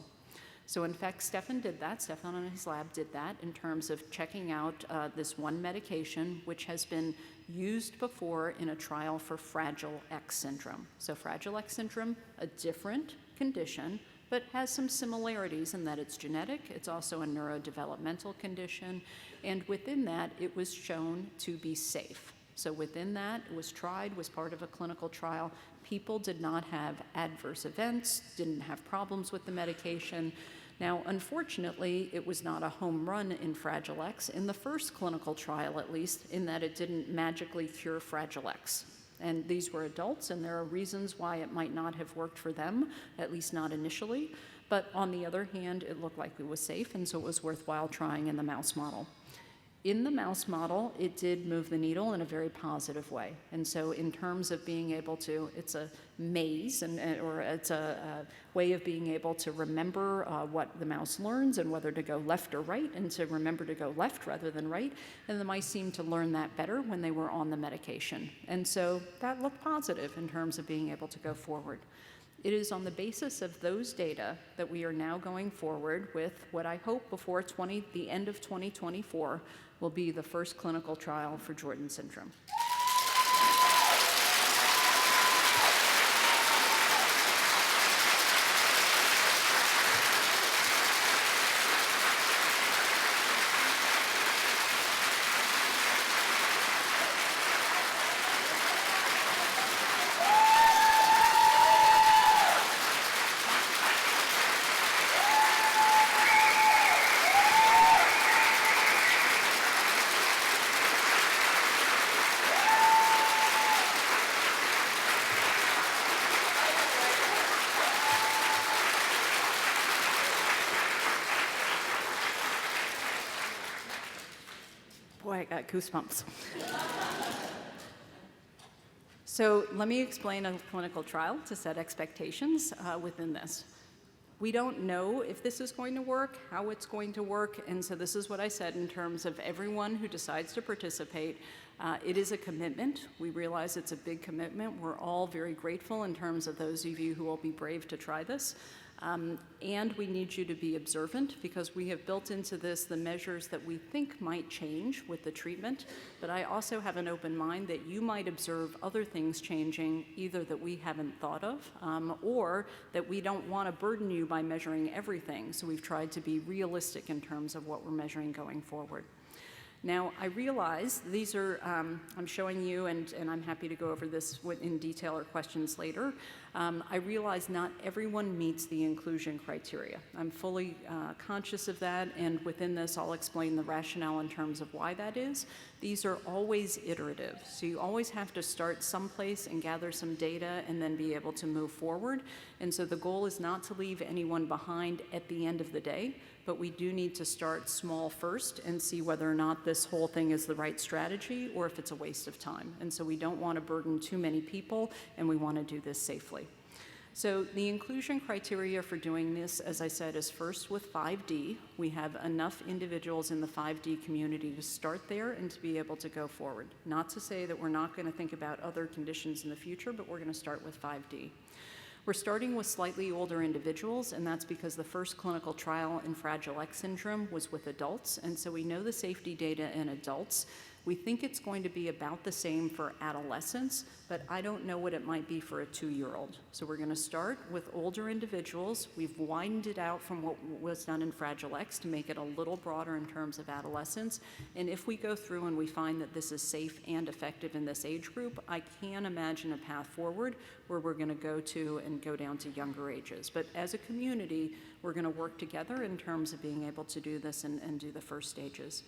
So in fact, Stefan did that. Stefan and his lab did that in terms of checking out this one medication, which has been used before in a trial for Fragile X syndrome. So Fragile X syndrome, a different condition, but has some similarities in that it's genetic, it's also a neurodevelopmental condition, and within that, it was shown to be safe. So within that, it was tried, was part of a clinical trial. People did not have adverse events, didn't have problems with the medication. Now, unfortunately, it was not a home run in Fragile X, in the first clinical trial at least, in that it didn't magically cure Fragile X. And these were adults, and there are reasons why it might not have worked for them, at least not initially. But on the other hand, it looked like it was safe, and so it was worthwhile trying in the mouse model. In the mouse model, it did move the needle in a very positive way. And so in terms of being able to, it's a maze, or it's a way of being able to remember what the mouse learns and whether to go left or right, and to remember to go left rather than right. And the mice seemed to learn that better when they were on the medication. And so that looked positive in terms of being able to go forward. It is on the basis of those data that we are now going forward with what I hope before the end of 2024 will be the first clinical trial for Jordan syndrome. Boy, I got goosebumps. So let me explain a clinical trial to set expectations within this. We don't know if this is going to work, how it's going to work, and so this is what I said in terms of everyone who decides to participate. It is a commitment. We realize it's a big commitment. We're all very grateful in terms of those of you who will be brave to try this. And we need you to be observant, because we have built into this the measures that we think might change with the treatment, but I also have an open mind that you might observe other things changing, either that we haven't thought of, or that we don't want to burden you by measuring everything, so we've tried to be realistic in terms of what we're measuring going forward. Now, I realize these are, I'm showing you, and I'm happy to go over this in detail or questions later. I realize not everyone meets the inclusion criteria. I'm fully conscious of that, and within this, I'll explain the rationale in terms of why that is. These are always iterative, so you always have to start someplace and gather some data and then be able to move forward. And so the goal is not to leave anyone behind at the end of the day, but we do need to start small first and see whether or not this whole thing is the right strategy or if it's a waste of time. And so we don't want to burden too many people, and we want to do this safely. So the inclusion criteria for doing this, as I said, is first with 5D. We have enough individuals in the 5D community to start there and to be able to go forward. Not to say that we're not going to think about other conditions in the future, but we're going to start with 5D. We're starting with slightly older individuals, and that's because the first clinical trial in Fragile X syndrome was with adults, and so we know the safety data in adults. We think it's going to be about the same for adolescents, but I don't know what it might be for a 2-year-old. So we're going to start with older individuals. We've widened it out from what was done in Fragile X to make it a little broader in terms of adolescents. And if we go through and we find that this is safe and effective in this age group, I can imagine a path forward where we're going to go down to younger ages. But as a community, we're going to work together in terms of being able to do this and do the first stages.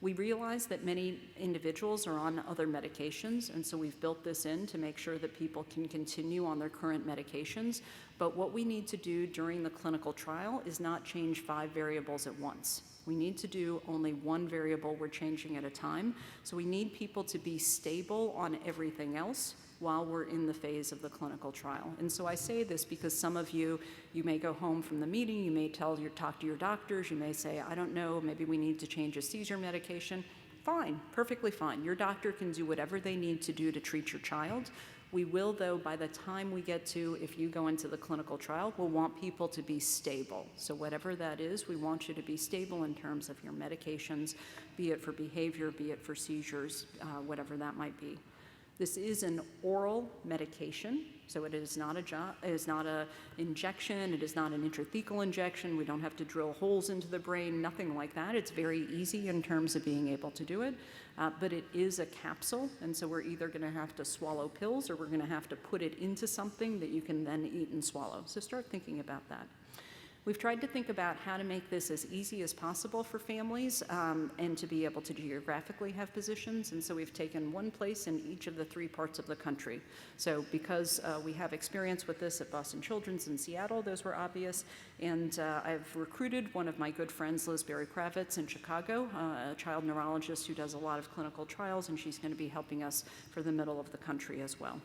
We realize that many individuals are on other medications, and so we've built this in to make sure that people can continue on their current medications. But what we need to do during the clinical trial is not change 5 variables at once. We need to do only one variable we're changing at a time. So we need people to be stable on everything else while we're in the phase of the clinical trial. And so I say this because some of you may go home from the meeting, you may talk to your doctors, you may say, I don't know, maybe we need to change a seizure medication. Fine, perfectly fine. Your doctor can do whatever they need to do to treat your child. We will, though, by the time we get to, if you go into the clinical trial, we'll want people to be stable. So whatever that is, we want you to be stable in terms of your medications, be it for behavior, be it for seizures, whatever that might be. This is an oral medication, so it is not an injection, it is not an intrathecal injection. We don't have to drill holes into the brain, nothing like that. It's very easy in terms of being able to do it, but it is a capsule, and so we're either going to have to swallow pills or we're going to have to put it into something that you can then eat and swallow. So start thinking about that. We've tried to think about how to make this as easy as possible for families and to be able to geographically have positions. And so we've taken one place in each of the 3 parts of the country. So because we have experience with this at Boston Children's in Seattle, those were obvious. And I've recruited one of my good friends, Liz Berry-Kravitz in Chicago, a child neurologist who does a lot of clinical trials, and she's going to be helping us for the middle of the country as well.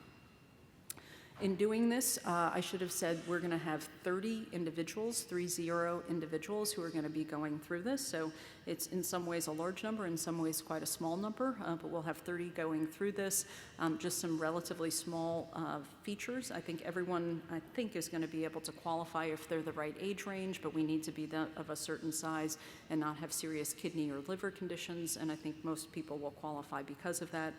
In doing this, I should have said we're going to have 30 individuals, 30 individuals who are going to be going through this. So it's in some ways a large number, in some ways quite a small number, but we'll have 30 going through this. Just some relatively small features. I think everyone, is going to be able to qualify if they're the right age range, but we need to be of a certain size and not have serious kidney or liver conditions, and I think most people will qualify because of that.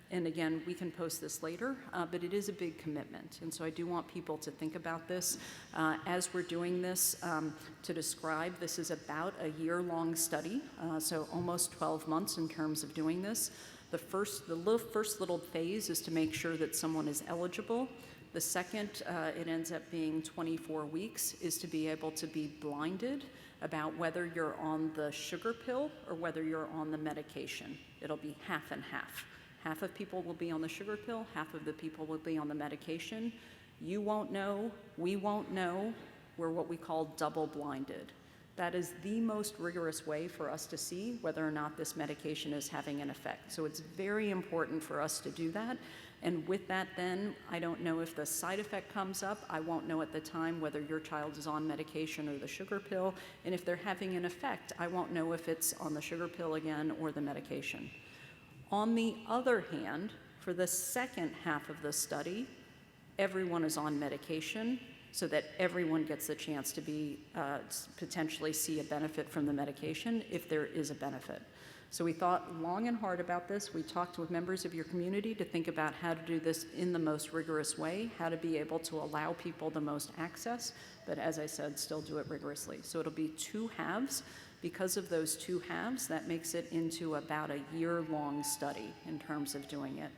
And again, we can post this later, but it is a big commitment. And so I do want people to think about this. As we're doing this, to describe, this is about a year-long study, so almost 12 months in terms of doing this. The first little phase is to make sure that someone is eligible. The second, it ends up being 24 weeks, is to be able to be blinded about whether you're on the sugar pill or whether you're on the medication. It'll be half and half. Half of people will be on the sugar pill, half of the people will be on the medication. You won't know, we won't know. We're what we call double-blinded. That is the most rigorous way for us to see whether or not this medication is having an effect. So it's very important for us to do that. And with that then, I don't know if the side effect comes up. I won't know at the time whether your child is on medication or the sugar pill. And if they're having an effect, I won't know if it's on the sugar pill again or the medication. On the other hand, for the second half of the study, everyone is on medication so that everyone gets the chance to be potentially see a benefit from the medication if there is a benefit. So we thought long and hard about this. We talked with members of your community to think about how to do this in the most rigorous way, how to be able to allow people the most access, but as I said, still do it rigorously. So it'll be 2 halves. Because of those 2 halves, that makes it into about a year-long study in terms of doing it.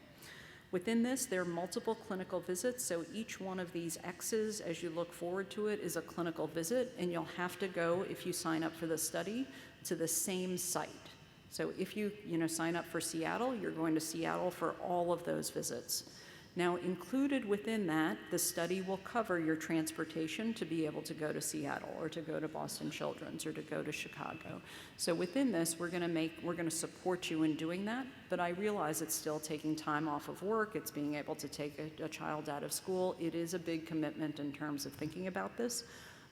Within this, there are multiple clinical visits, so each one of these X's, as you look forward to it, is a clinical visit, and you'll have to go, if you sign up for the study, to the same site. So if you sign up for Seattle, you're going to Seattle for all of those visits. Now, included within that, the study will cover your transportation to be able to go to Seattle or to go to Boston Children's or to go to Chicago. So within this, we're going to support you in doing that, but I realize it's still taking time off of work. It's being able to take a child out of school. It is a big commitment in terms of thinking about this.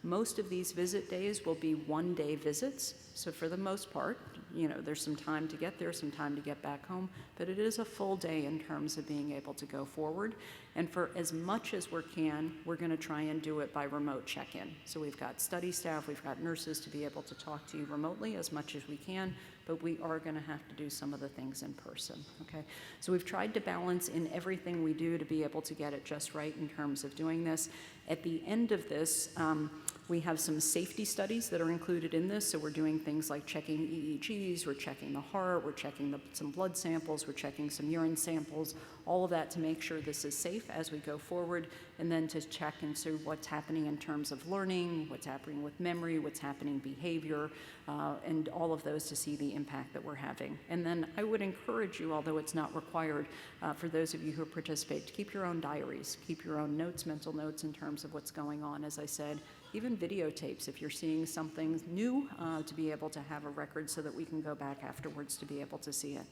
Most of these visit days will be 1-day visits. So for the most part, there's some time to get there, some time to get back home, but it is a full day in terms of being able to go forward. And for as much as we can, we're going to try and do it by remote check-in. So we've got study staff, we've got nurses to be able to talk to you remotely as much as we can, but we are going to have to do some of the things in person, okay? So we've tried to balance in everything we do to be able to get it just right in terms of doing this. At the end of this, We have some safety studies that are included in this, so we're doing things like checking EEGs, we're checking the heart, we're checking some blood samples, we're checking some urine samples, all of that to make sure this is safe as we go forward, and then to check into what's happening in terms of learning, what's happening with memory, what's happening behavior, and all of those to see the impact that we're having. And then I would encourage you, although it's not required, for those of you who participate, to keep your own diaries, keep your own notes, mental notes in terms of what's going on. As I said, even videotapes, if you're seeing something new, to be able to have a record so that we can go back afterwards to be able to see it.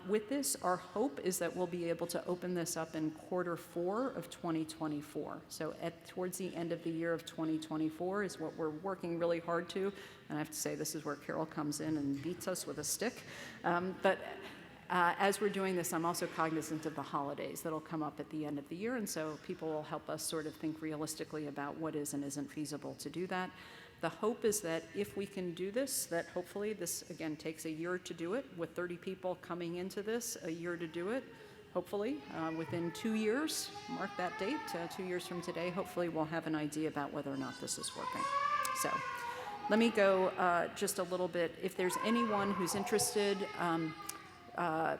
With this, our hope is that we'll be able to open this up in Q4 of 2024. So towards the end of the year of 2024 is what we're working really hard to. And I have to say, this is where Carol comes in and beats us with a stick. As we're doing this, I'm also cognizant of the holidays that'll come up at the end of the year, and so people will help us sort of think realistically about what is and isn't feasible to do that. The hope is that if we can do this, that hopefully this, again, takes a year to do it, with 30 people coming into this, a year to do it. Hopefully, within 2 years, mark that date, 2 years from today, hopefully we'll have an idea about whether or not this is working. So let me go just a little bit. If there's anyone who's interested,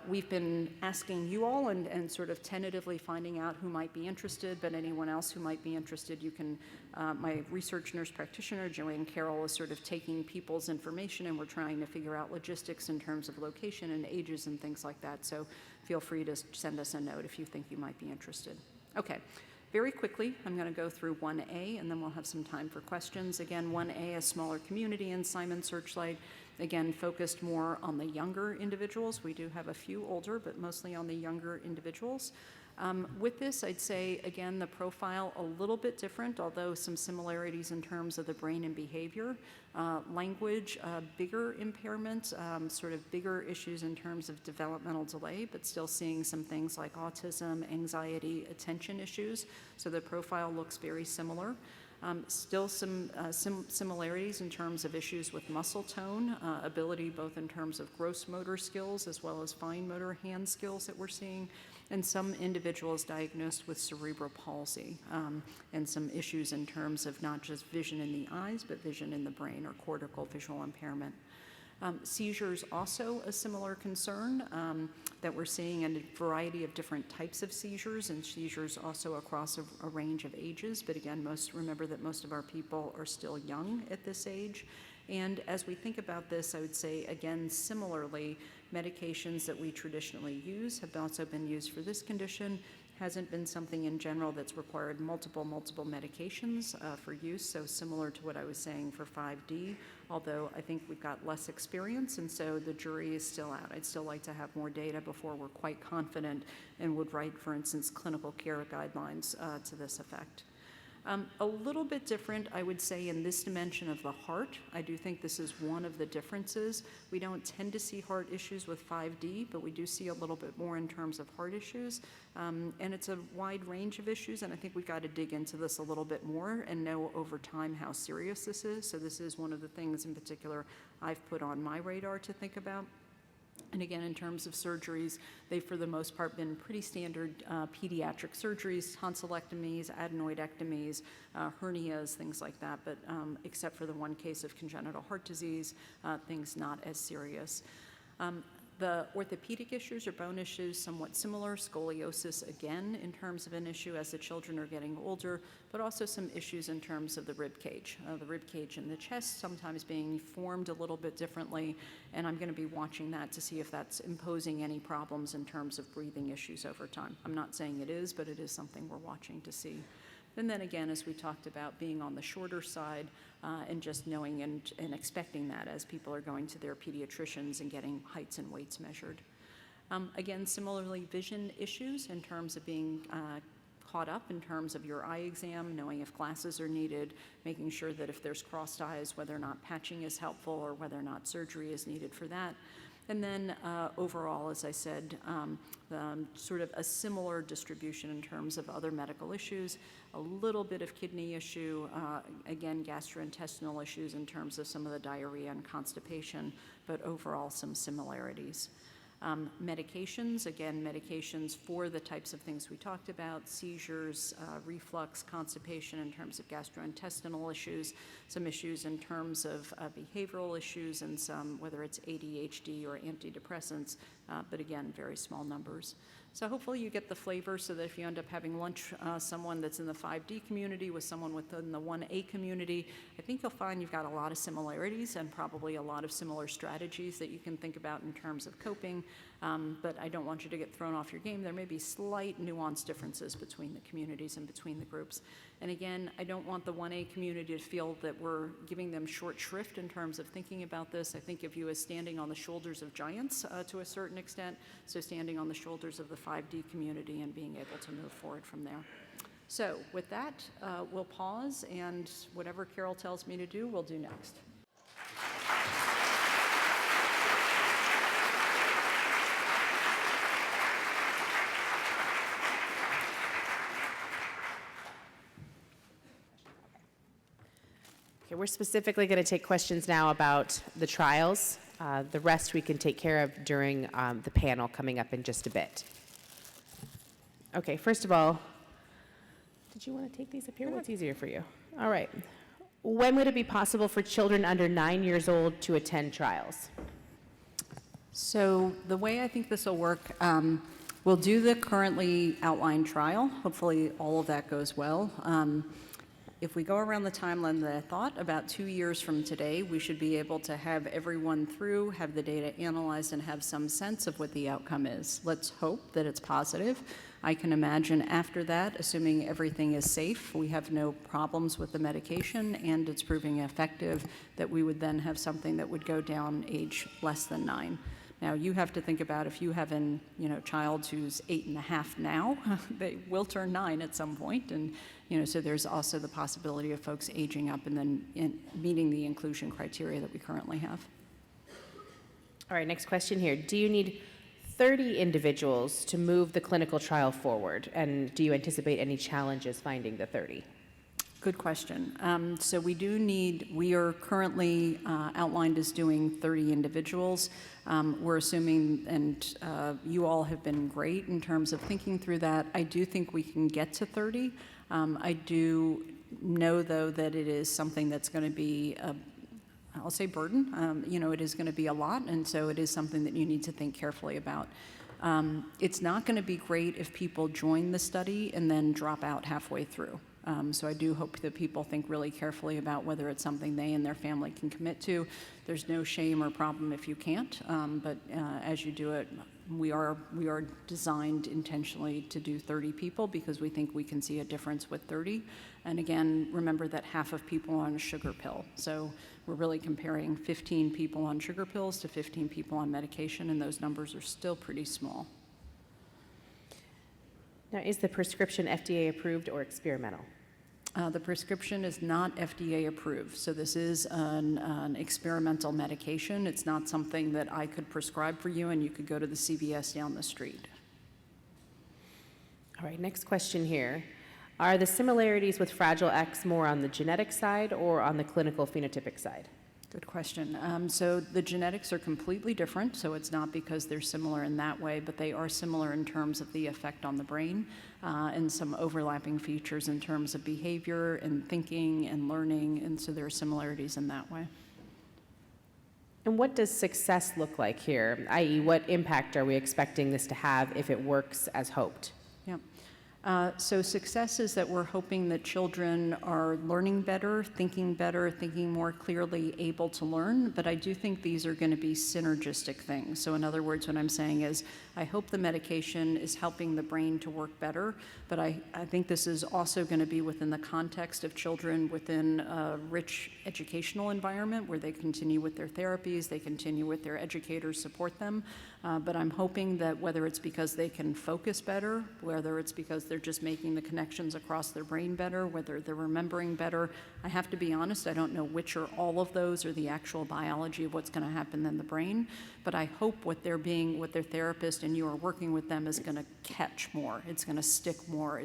we've been asking you all and sort of tentatively finding out who might be interested, but anyone else who might be interested, you can, my research nurse practitioner, Joanne Carroll, is sort of taking people's information, and we're trying to figure out logistics in terms of location and ages and things like that. So feel free to send us a note if you think you might be interested. Okay. Very quickly, I'm going to go through 1A, and then we'll have some time for questions. Again, 1A, a smaller community in Simon Searchlight, again, focused more on the younger individuals. We do have a few older, but mostly on the younger individuals. With this, I'd say, again, the profile a little bit different, although some similarities in terms of the brain and behavior. Language, bigger impairment, sort of bigger issues in terms of developmental delay, but still seeing some things like autism, anxiety, attention issues. So the profile looks very similar. Still some similarities in terms of issues with muscle tone, ability both in terms of gross motor skills as well as fine motor hand skills that we're seeing, and some individuals diagnosed with cerebral palsy, and some issues in terms of not just vision in the eyes, but vision in the brain or cortical visual impairment. Seizures also a similar concern that we're seeing in a variety of different types of seizures, and seizures also across a range of ages. But again, remember that most of our people are still young at this age. And as we think about this, I would say, again, similarly, medications that we traditionally use have also been used for this condition. Hasn't been something in general that's required multiple medications for use, so similar to what I was saying for 5D, although I think we've got less experience, and so the jury is still out. I'd still like to have more data before we're quite confident and would write, for instance, clinical care guidelines to this effect. A little bit different, I would say, in this dimension of the heart. I do think this is one of the differences. We don't tend to see heart issues with 5D, but we do see a little bit more in terms of heart issues. And it's a wide range of issues, and I think we've got to dig into this a little bit more and know over time how serious this is. So this is one of the things in particular I've put on my radar to think about. And again, in terms of surgeries, they've for the most part been pretty standard pediatric surgeries, tonsillectomies, adenoidectomies, hernias, things like that, but except for the one case of congenital heart disease, things not as serious. The orthopedic issues or bone issues, somewhat similar. Scoliosis, again, in terms of an issue as the children are getting older, but also some issues in terms of the rib cage. The rib cage in the chest sometimes being formed a little bit differently, and I'm going to be watching that to see if that's imposing any problems in terms of breathing issues over time. I'm not saying it is, but it is something we're watching to see. And then again, as we talked about, being on the shorter side and just knowing and expecting that as people are going to their pediatricians and getting heights and weights measured. Again, similarly, vision issues in terms of being caught up in terms of your eye exam, knowing if glasses are needed, making sure that if there's crossed eyes, whether or not patching is helpful or whether or not surgery is needed for that. And then overall, as I said, sort of a similar distribution in terms of other medical issues, a little bit of kidney issue, again, gastrointestinal issues in terms of some of the diarrhea and constipation, but overall some similarities. Medications, again, medications for the types of things we talked about, seizures, reflux, constipation in terms of gastrointestinal issues, some issues in terms of behavioral issues, and some, whether it's ADHD or antidepressants, but again, very small numbers. So hopefully you get the flavor so that if you end up having lunch someone that's in the 5D community with someone within the 1A community, I think you'll find you've got a lot of similarities and probably a lot of similar strategies that you can think about in terms of coping. But I don't want you to get thrown off your game. There may be slight nuanced differences between the communities and between the groups. And again, I don't want the 1A community to feel that we're giving them short shrift in terms of thinking about this. I think of you as standing on the shoulders of giants to a certain extent, so standing on the shoulders of the 5D community and being able to move forward from there. So with that, we'll pause, and whatever Carol tells me to do, we'll do next. Okay, we're specifically going to take questions now about the trials. The rest we can take care of during the panel coming up in just a bit. Okay, first of all, did you want to take these up here? What's easier for you? All right. When would it be possible for children under 9 years old to attend trials? So the way I think this will work, we'll do the currently outlined trial. Hopefully all of that goes well. If we go around the timeline that I thought, about 2 years from today, we should be able to have everyone through, have the data analyzed, and have some sense of what the outcome is. Let's hope that it's positive. I can imagine after that, assuming everything is safe, we have no problems with the medication, and it's proving effective, that we would then have something that would go down age less than 9. Now, you have to think about if you have a child who's 8.5 now, they will turn 9 at some point, and so there's also the possibility of folks aging up and then meeting the inclusion criteria that we currently have. All right, next question here. Do you need 30 individuals to move the clinical trial forward? And do you anticipate any challenges finding the 30? Good question. So we are currently outlined as doing 30 individuals. We're assuming, and you all have been great in terms of thinking through that. I do think we can get to 30. I do know, though, that it is something that's going to be I'll say burden. It is going to be a lot, and so it is something that you need to think carefully about. It's not going to be great if people join the study and then drop out halfway through. So I do hope that people think really carefully about whether it's something they and their family can commit to. There's no shame or problem if you can't, but as you do it, we are designed intentionally to do 30 people because we think we can see a difference with 30. And again, remember that half of people are on a sugar pill. So we're really comparing 15 people on sugar pills to 15 people on medication, and those numbers are still pretty small. Now, is the prescription FDA approved or experimental? The prescription is not FDA approved, so this is an experimental medication. It's not something that I could prescribe for you and you could go to the CVS down the street. All right, next question here. Are the similarities with Fragile X more on the genetic side or on the clinical phenotypic side? Good question. So the genetics are completely different, so it's not because they're similar in that way, but they are similar in terms of the effect on the brain and some overlapping features in terms of behavior and thinking and learning, and so there are similarities in that way. And what does success look like here, i.e. what impact are we expecting this to have if it works as hoped? Yeah. So success is that we're hoping that children are learning better, thinking more clearly, able to learn, but I do think these are going to be synergistic things. So in other words, what I'm saying is I hope the medication is helping the brain to work better, but I think this is also going to be within the context of children within a rich educational environment where they continue with their therapies, they continue with their educators, support them, but I'm hoping that whether it's because they can focus better, whether it's because they're just making the connections across their brain better, whether they're remembering better. I have to be honest, I don't know which or all of those are the actual biology of what's going to happen in the brain, but I hope what their therapist and you are working with them is going to catch more. It's going to stick more.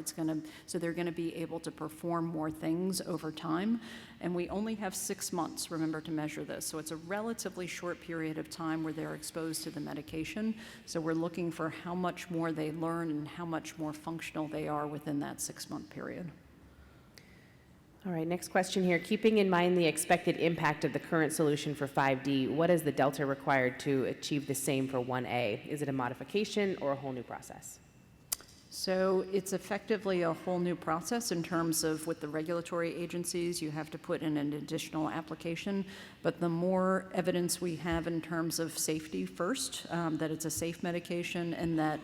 So they're going to be able to perform more things over time. And we only have 6 months, remember, to measure this. So it's a relatively short period of time where they're exposed to the medication. So we're looking for how much more they learn and how much more functional they are within that 6-month period. All right, next question here. Keeping in mind the expected impact of the current solution for 5D, what is the delta required to achieve the same for 1A? Is it a modification or a whole new process? So it's effectively a whole new process in terms of with the regulatory agencies, you have to put in an additional application. But the more evidence we have in terms of safety first, that it's a safe medication, and that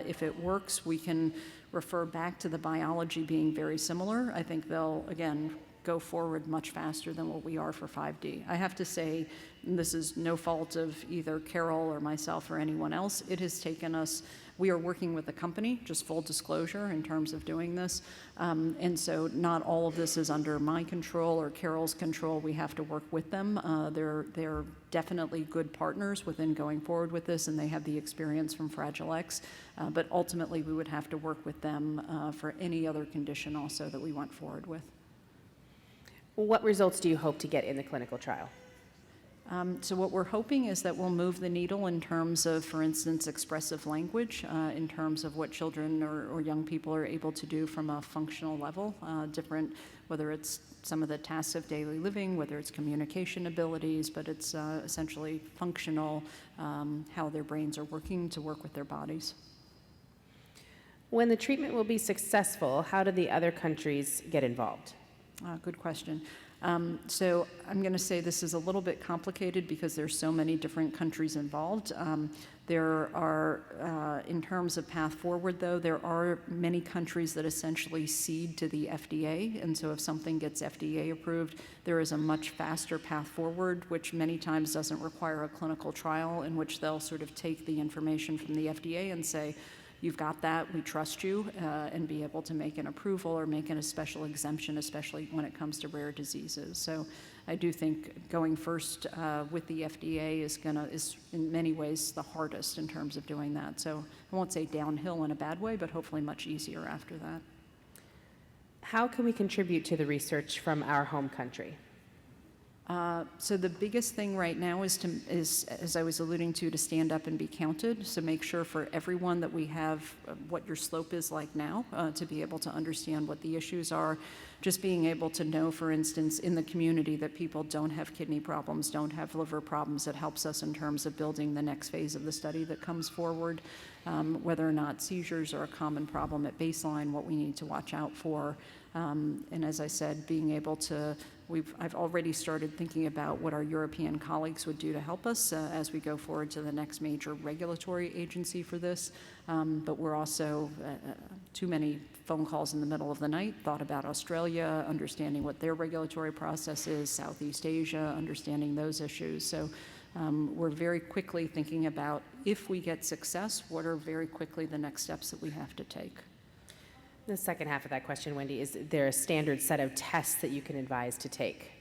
if it works, we can refer back to the biology being very similar, I think they'll, again, go forward much faster than what we are for 5D. I have to say, this is no fault of either Carol or myself or anyone else. It has taken us, we are working with the company, just full disclosure in terms of doing this. And so not all of this is under my control or Carol's control. We have to work with them. They're definitely good partners within going forward with this, and they have the experience from Fragile X. But ultimately, we would have to work with them for any other condition also that we went forward with. What results do you hope to get in the clinical trial? So what we're hoping is that we'll move the needle in terms of, for instance, expressive language, in terms of what children or young people are able to do from a functional level, different, whether it's some of the tasks of daily living, whether it's communication abilities, but it's essentially functional, how their brains are working to work with their bodies. When the treatment will be successful, how do the other countries get involved? Good question. So I'm going to say this is a little bit complicated because there's so many different countries involved. There are, in terms of path forward though, there are many countries that essentially cede to the FDA, and so if something gets FDA approved, there is a much faster path forward, which many times doesn't require a clinical trial, in which they'll sort of take the information from the FDA and say, you've got that, we trust you, and be able to make an approval or make a special exemption, especially when it comes to rare diseases. So I do think going first with the FDA is in many ways the hardest in terms of doing that. So I won't say downhill in a bad way, but hopefully much easier after that. How can we contribute to the research from our home country? So the biggest thing right now is, as I was alluding to stand up and be counted. So make sure for everyone that we have what your slope is like now, to be able to understand what the issues are. Just being able to know, for instance, in the community that people don't have kidney problems, don't have liver problems. It helps us in terms of building the next phase of the study that comes forward. Whether or not seizures are a common problem at baseline, what we need to watch out for. And as I said, being able to, I've already started thinking about what our European colleagues would do to help us as we go forward to the next major regulatory agency for this. But we're also, too many phone calls in the middle of the night, thought about Australia, understanding what their regulatory process is, Southeast Asia, understanding those issues. So we're very quickly thinking about, if we get success, what are very quickly the next steps that we have to take. The second half of that question, Wendy, is there a standard set of tests that you can advise to take?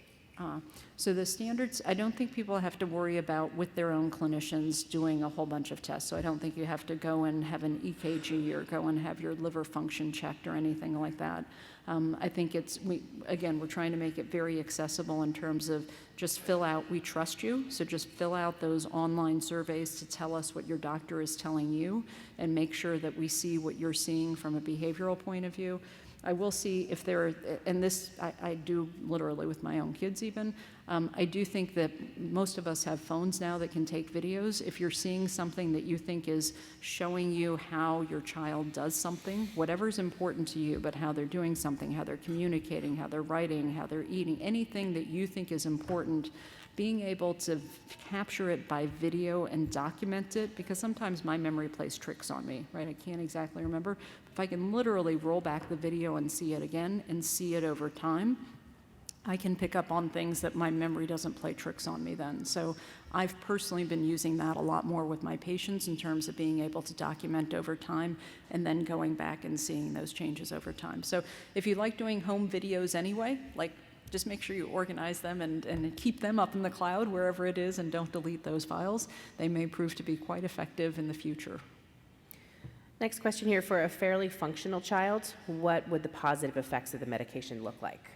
So the standards, I don't think people have to worry about with their own clinicians doing a whole bunch of tests. So I don't think you have to go and have an EKG or go and have your liver function checked or anything like that. I think we're trying to make it very accessible in terms of just fill out, we trust you. So just fill out those online surveys to tell us what your doctor is telling you, and make sure that we see what you're seeing from a behavioral point of view. I will see if there are, and this I do literally with my own kids even, I do think that most of us have phones now that can take videos. If you're seeing something that you think is showing you how your child does something, whatever's important to you, but how they're doing something, how they're communicating, how they're writing, how they're eating, anything that you think is important, being able to capture it by video and document it, because sometimes my memory plays tricks on me, right? I can't exactly remember. If I can literally roll back the video and see it again and see it over time, I can pick up on things that my memory doesn't play tricks on me then. So I've personally been using that a lot more with my patients in terms of being able to document over time and then going back and seeing those changes over time. So if you like doing home videos anyway, just make sure you organize them and keep them up in the cloud wherever it is, and don't delete those files. They may prove to be quite effective in the future. Next question here. For a fairly functional child, what would the positive effects of the medication look like?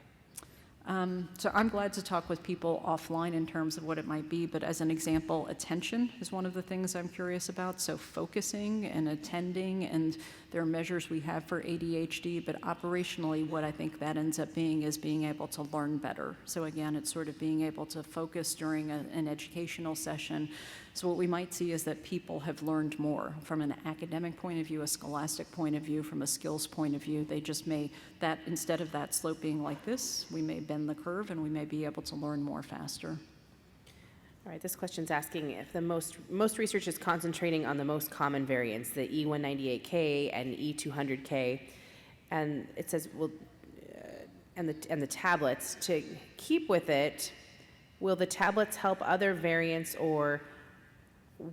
So I'm glad to talk with people offline in terms of what it might be, but as an example, attention is one of the things I'm curious about. So focusing and attending, and there are measures we have for ADHD, but operationally what I think that ends up being is being able to learn better. So again, it's sort of being able to focus during an educational session. So what we might see is that people have learned more from an academic point of view, a scholastic point of view, from a skills point of view. They just may, that instead of that slope being like this, we may bend the curve and we may be able to learn more faster. All right, this question's asking if the most research is concentrating on the most common variants, the E198K and E200K, and it says, well, and the tablets. To keep with it, will the tablets help other variants, or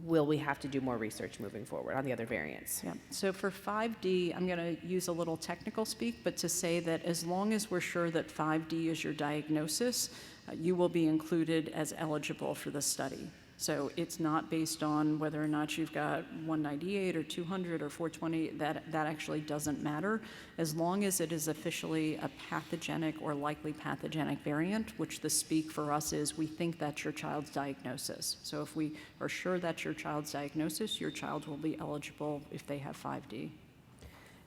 will we have to do more research moving forward on the other variants? Yeah. So for 5D, I'm going to use a little technical speak, but to say that as long as we're sure that 5D is your diagnosis, you will be included as eligible for the study. So it's not based on whether or not you've got 198 or 200 or 420. That actually doesn't matter, as long as it is officially a pathogenic or likely pathogenic variant, which the speak for us is we think that's your child's diagnosis. So if we are sure that's your child's diagnosis, your child will be eligible if they have 5D.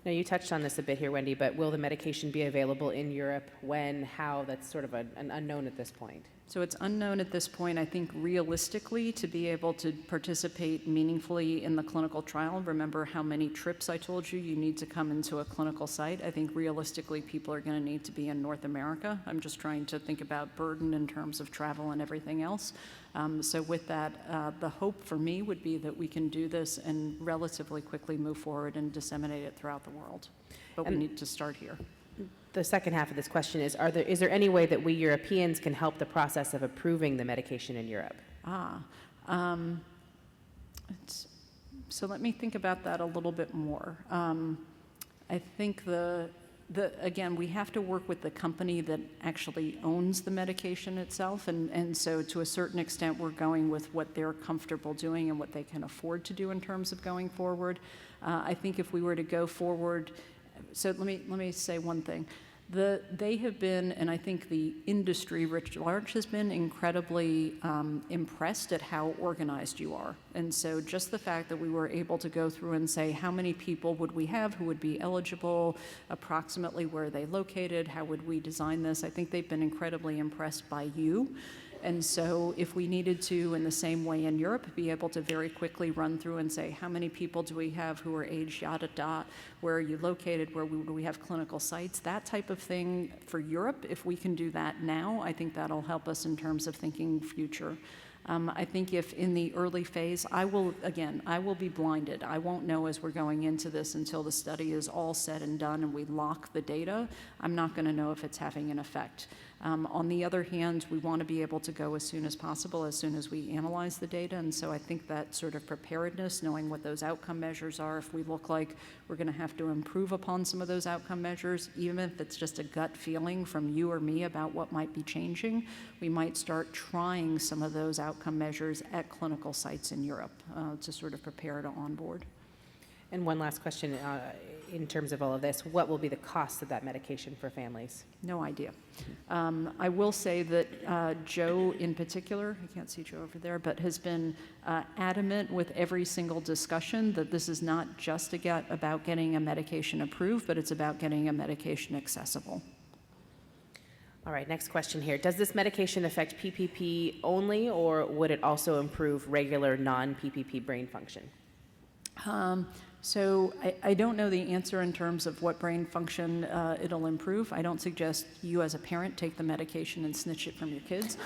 Now, you touched on this a bit here, Wendy, but will the medication be available in Europe? When? How? That's sort of an unknown at this point. So it's unknown at this point. I think realistically, to be able to participate meaningfully in the clinical trial, remember how many trips I told you need to come into a clinical site. I think realistically, people are going to need to be in North America. I'm just trying to think about burden in terms of travel and everything else. So with that, the hope for me would be that we can do this and relatively quickly move forward and disseminate it throughout the world. But we need to start here. The second half of this question is, is there any way that we Europeans can help the process of approving the medication in Europe? So let me think about that a little bit more. I think again, we have to work with the company that actually owns the medication itself, and so to a certain extent we're going with what they're comfortable doing and what they can afford to do in terms of going forward. I think if we were to go forward, so let me say one thing. They have been, and I think the industry writ large has been incredibly impressed at how organized you are. And so just the fact that we were able to go through and say how many people would we have who would be eligible, approximately where are they located, how would we design this, I think they've been incredibly impressed by you. And so if we needed to, in the same way in Europe, be able to very quickly run through and say, how many people do we have who are aged, yada, da, where are you located, where do we have clinical sites, that type of thing for Europe, if we can do that now, I think that'll help us in terms of thinking future. I think if in the early phase, I will be blinded. I won't know as we're going into this until the study is all said and done and we lock the data. I'm not going to know if it's having an effect. On the other hand, we want to be able to go as soon as possible, as soon as we analyze the data. And so I think that sort of preparedness, knowing what those outcome measures are, if we look like we're going to have to improve upon some of those outcome measures, even if it's just a gut feeling from you or me about what might be changing, we might start trying some of those outcome measures at clinical sites in Europe to sort of prepare to onboard. And one last question in terms of all of this, what will be the cost of that medication for families? No idea. I will say that Joe in particular, I can't see Joe over there, but has been adamant with every single discussion that this is not just about getting a medication approved, but it's about getting a medication accessible. All right, next question here. Does this medication affect PPP only, or would it also improve regular non-PPP brain function? So I don't know the answer in terms of what brain function it'll improve. I don't suggest you as a parent take the medication and snitch it from your kids.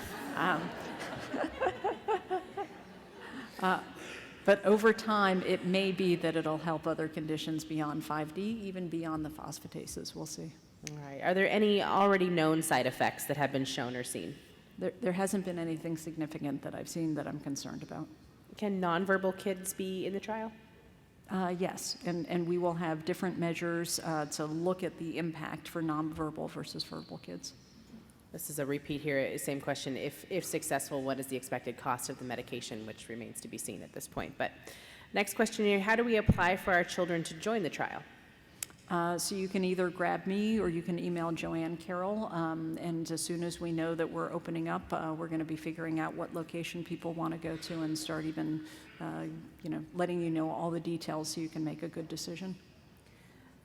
But over time, it may be that it'll help other conditions beyond 5D, even beyond the phosphatases. We'll see. All right. Are there any already known side effects that have been shown or seen? There hasn't been anything significant that I've seen that I'm concerned about. Can nonverbal kids be in the trial? Yes, and we will have different measures to look at the impact for nonverbal versus verbal kids. This is a repeat here, same question. If successful, what is the expected cost of the medication, which remains to be seen at this point. But next question here, how do we apply for our children to join the trial? So you can either grab me or you can email Joanne Carroll, and as soon as we know that we're opening up, we're going to be figuring out what location people want to go to and start even, letting you know all the details so you can make a good decision.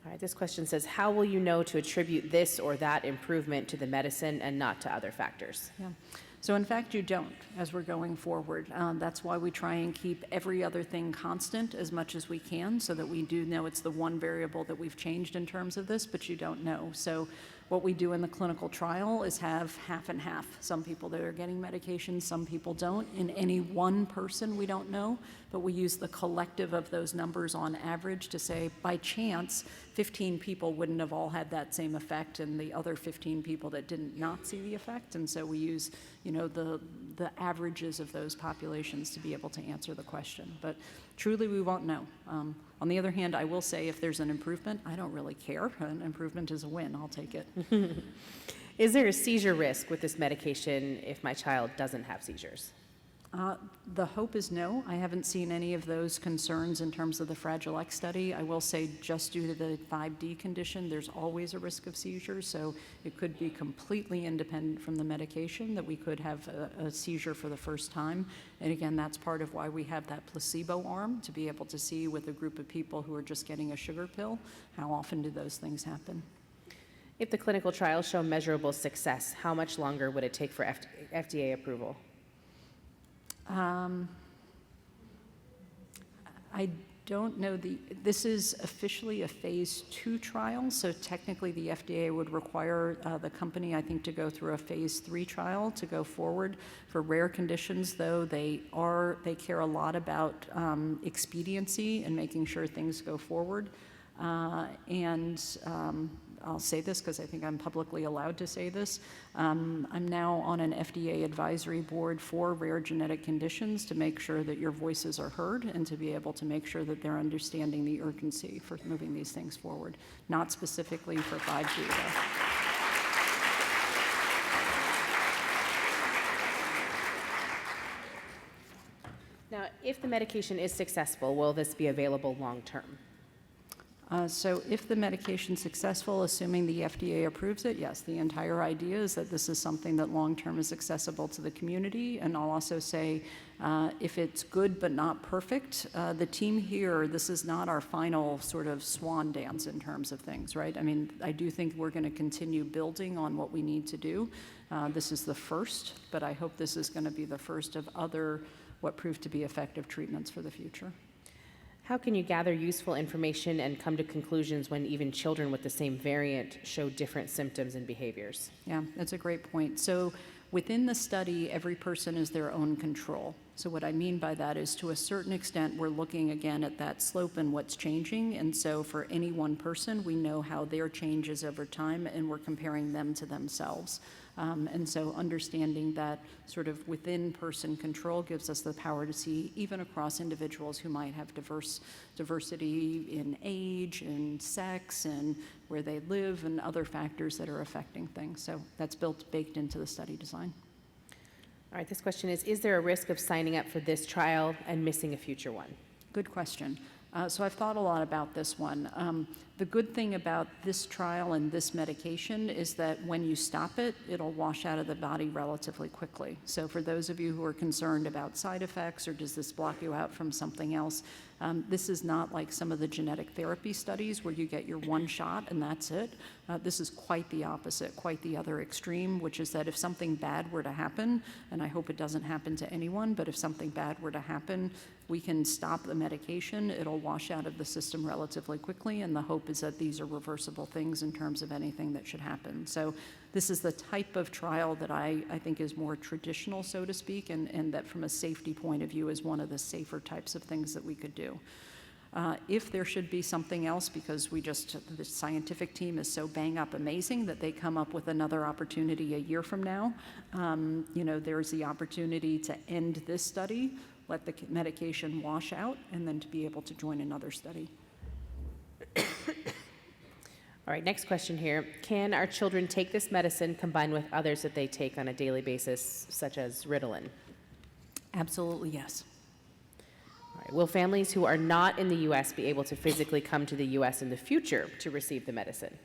All right, this question says, how will you know to attribute this or that improvement to the medicine and not to other factors? Yeah. So in fact, you don't, as we're going forward. That's why we try and keep every other thing constant as much as we can, so that we do know it's the one variable that we've changed in terms of this, but you don't know. So what we do in the clinical trial is have half and half. Some people that are getting medication, some people don't. In any one person, we don't know, but we use the collective of those numbers on average to say, by chance, 15 people wouldn't have all had that same effect, and the other 15 people that didn't not see the effect. And so we use, the averages of those populations to be able to answer the question. But truly, we won't know. On the other hand, I will say if there's an improvement, I don't really care. An improvement is a win. I'll take it. Is there a seizure risk with this medication if my child doesn't have seizures? The hope is no. I haven't seen any of those concerns in terms of the Fragile X study. I will say just due to the 5D condition, there's always a risk of seizures, so it could be completely independent from the medication that we could have a seizure for the first time. And again, that's part of why we have that placebo arm, to be able to see with a group of people who are just getting a sugar pill, how often do those things happen. If the clinical trials show measurable success, how much longer would it take for FDA approval? I don't know. This is officially a phase 2 trial, so technically the FDA would require the company, I think, to go through a phase 3 trial to go forward. For rare conditions, though, they care a lot about expediency and making sure things go forward. I'll say this because I think I'm publicly allowed to say this. I'm now on an FDA advisory board for rare genetic conditions to make sure that your voices are heard and to be able to make sure that they're understanding the urgency for moving these things forward, not specifically for 5G. Now, if the medication is successful, will this be available long-term? So if the medication's successful, assuming the FDA approves it, yes, the entire idea is that this is something that long-term is accessible to the community. And I'll also say, if it's good but not perfect, the team here, this is not our final sort of swan dance in terms of things, right? I mean, I do think we're going to continue building on what we need to do. This is the first, but I hope this is going to be the first of other what prove to be effective treatments for the future. How can you gather useful information and come to conclusions when even children with the same variant show different symptoms and behaviors? Yeah, that's a great point. So within the study, every person is their own control. So what I mean by that is, to a certain extent, we're looking again at that slope and what's changing. And so for any one person, we know how their changes over time, and we're comparing them to themselves. And so understanding that sort of within person control gives us the power to see even across individuals who might have diversity in age and sex and where they live and other factors that are affecting things. So that's baked into the study design. All right, this question is there a risk of signing up for this trial and missing a future one? Good question. So I've thought a lot about this one. The good thing about this trial and this medication is that when you stop it, it'll wash out of the body relatively quickly. So for those of you who are concerned about side effects or does this block you out from something else, this is not like some of the genetic therapy studies where you get your one shot and that's it. This is quite the opposite, quite the other extreme, which is that if something bad were to happen, and I hope it doesn't happen to anyone, but if something bad were to happen, we can stop the medication. It'll wash out of the system relatively quickly, and the hope is that these are reversible things in terms of anything that should happen. So this is the type of trial that I think is more traditional, so to speak, and that from a safety point of view is one of the safer types of things that we could do. If there should be something else, because the scientific team is so bang up amazing that they come up with another opportunity a year from now, there's the opportunity to end this study, let the medication wash out, and then to be able to join another study. All right, next question here. Can our children take this medicine combined with others that they take on a daily basis, such as Ritalin? Absolutely, yes. All right. Will families who are not in the U.S. be able to physically come to the U.S. in the future to receive the medicine?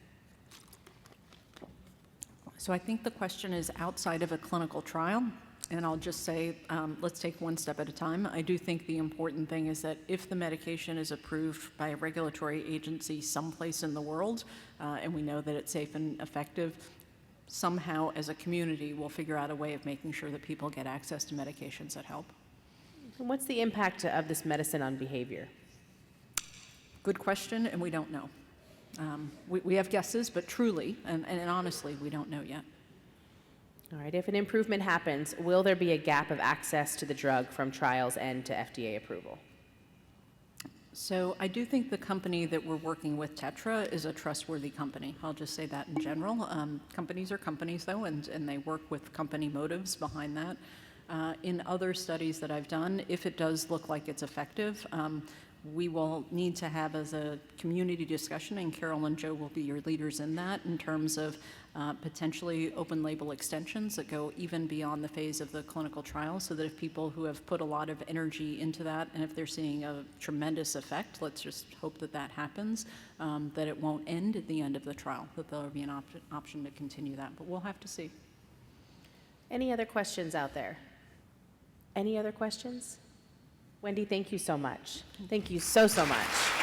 So I think the question is outside of a clinical trial, and I'll just say, let's take one step at a time. I do think the important thing is that if the medication is approved by a regulatory agency someplace in the world, and we know that it's safe and effective, somehow as a community we'll figure out a way of making sure that people get access to medications that help. And what's the impact of this medicine on behavior? Good question, and we don't know. We have guesses, but truly and honestly, we don't know yet. All right, if an improvement happens, will there be a gap of access to the drug from trials and to FDA approval? So I do think the company that we're working with, Tetra, is a trustworthy company. I'll just say that in general. Companies are companies, though, and they work with company motives behind that. In other studies that I've done, if it does look like it's effective, we will need to have as a community discussion, and Carol and Joe will be your leaders in that, in terms of potentially open label extensions that go even beyond the phase of the clinical trial, so that if people who have put a lot of energy into that, and if they're seeing a tremendous effect, let's just hope that that happens, that it won't end at the end of the trial, that there'll be an option to continue that, but we'll have to see. Any other questions out there? Any other questions? Wendy, thank you so much. Thank you so much.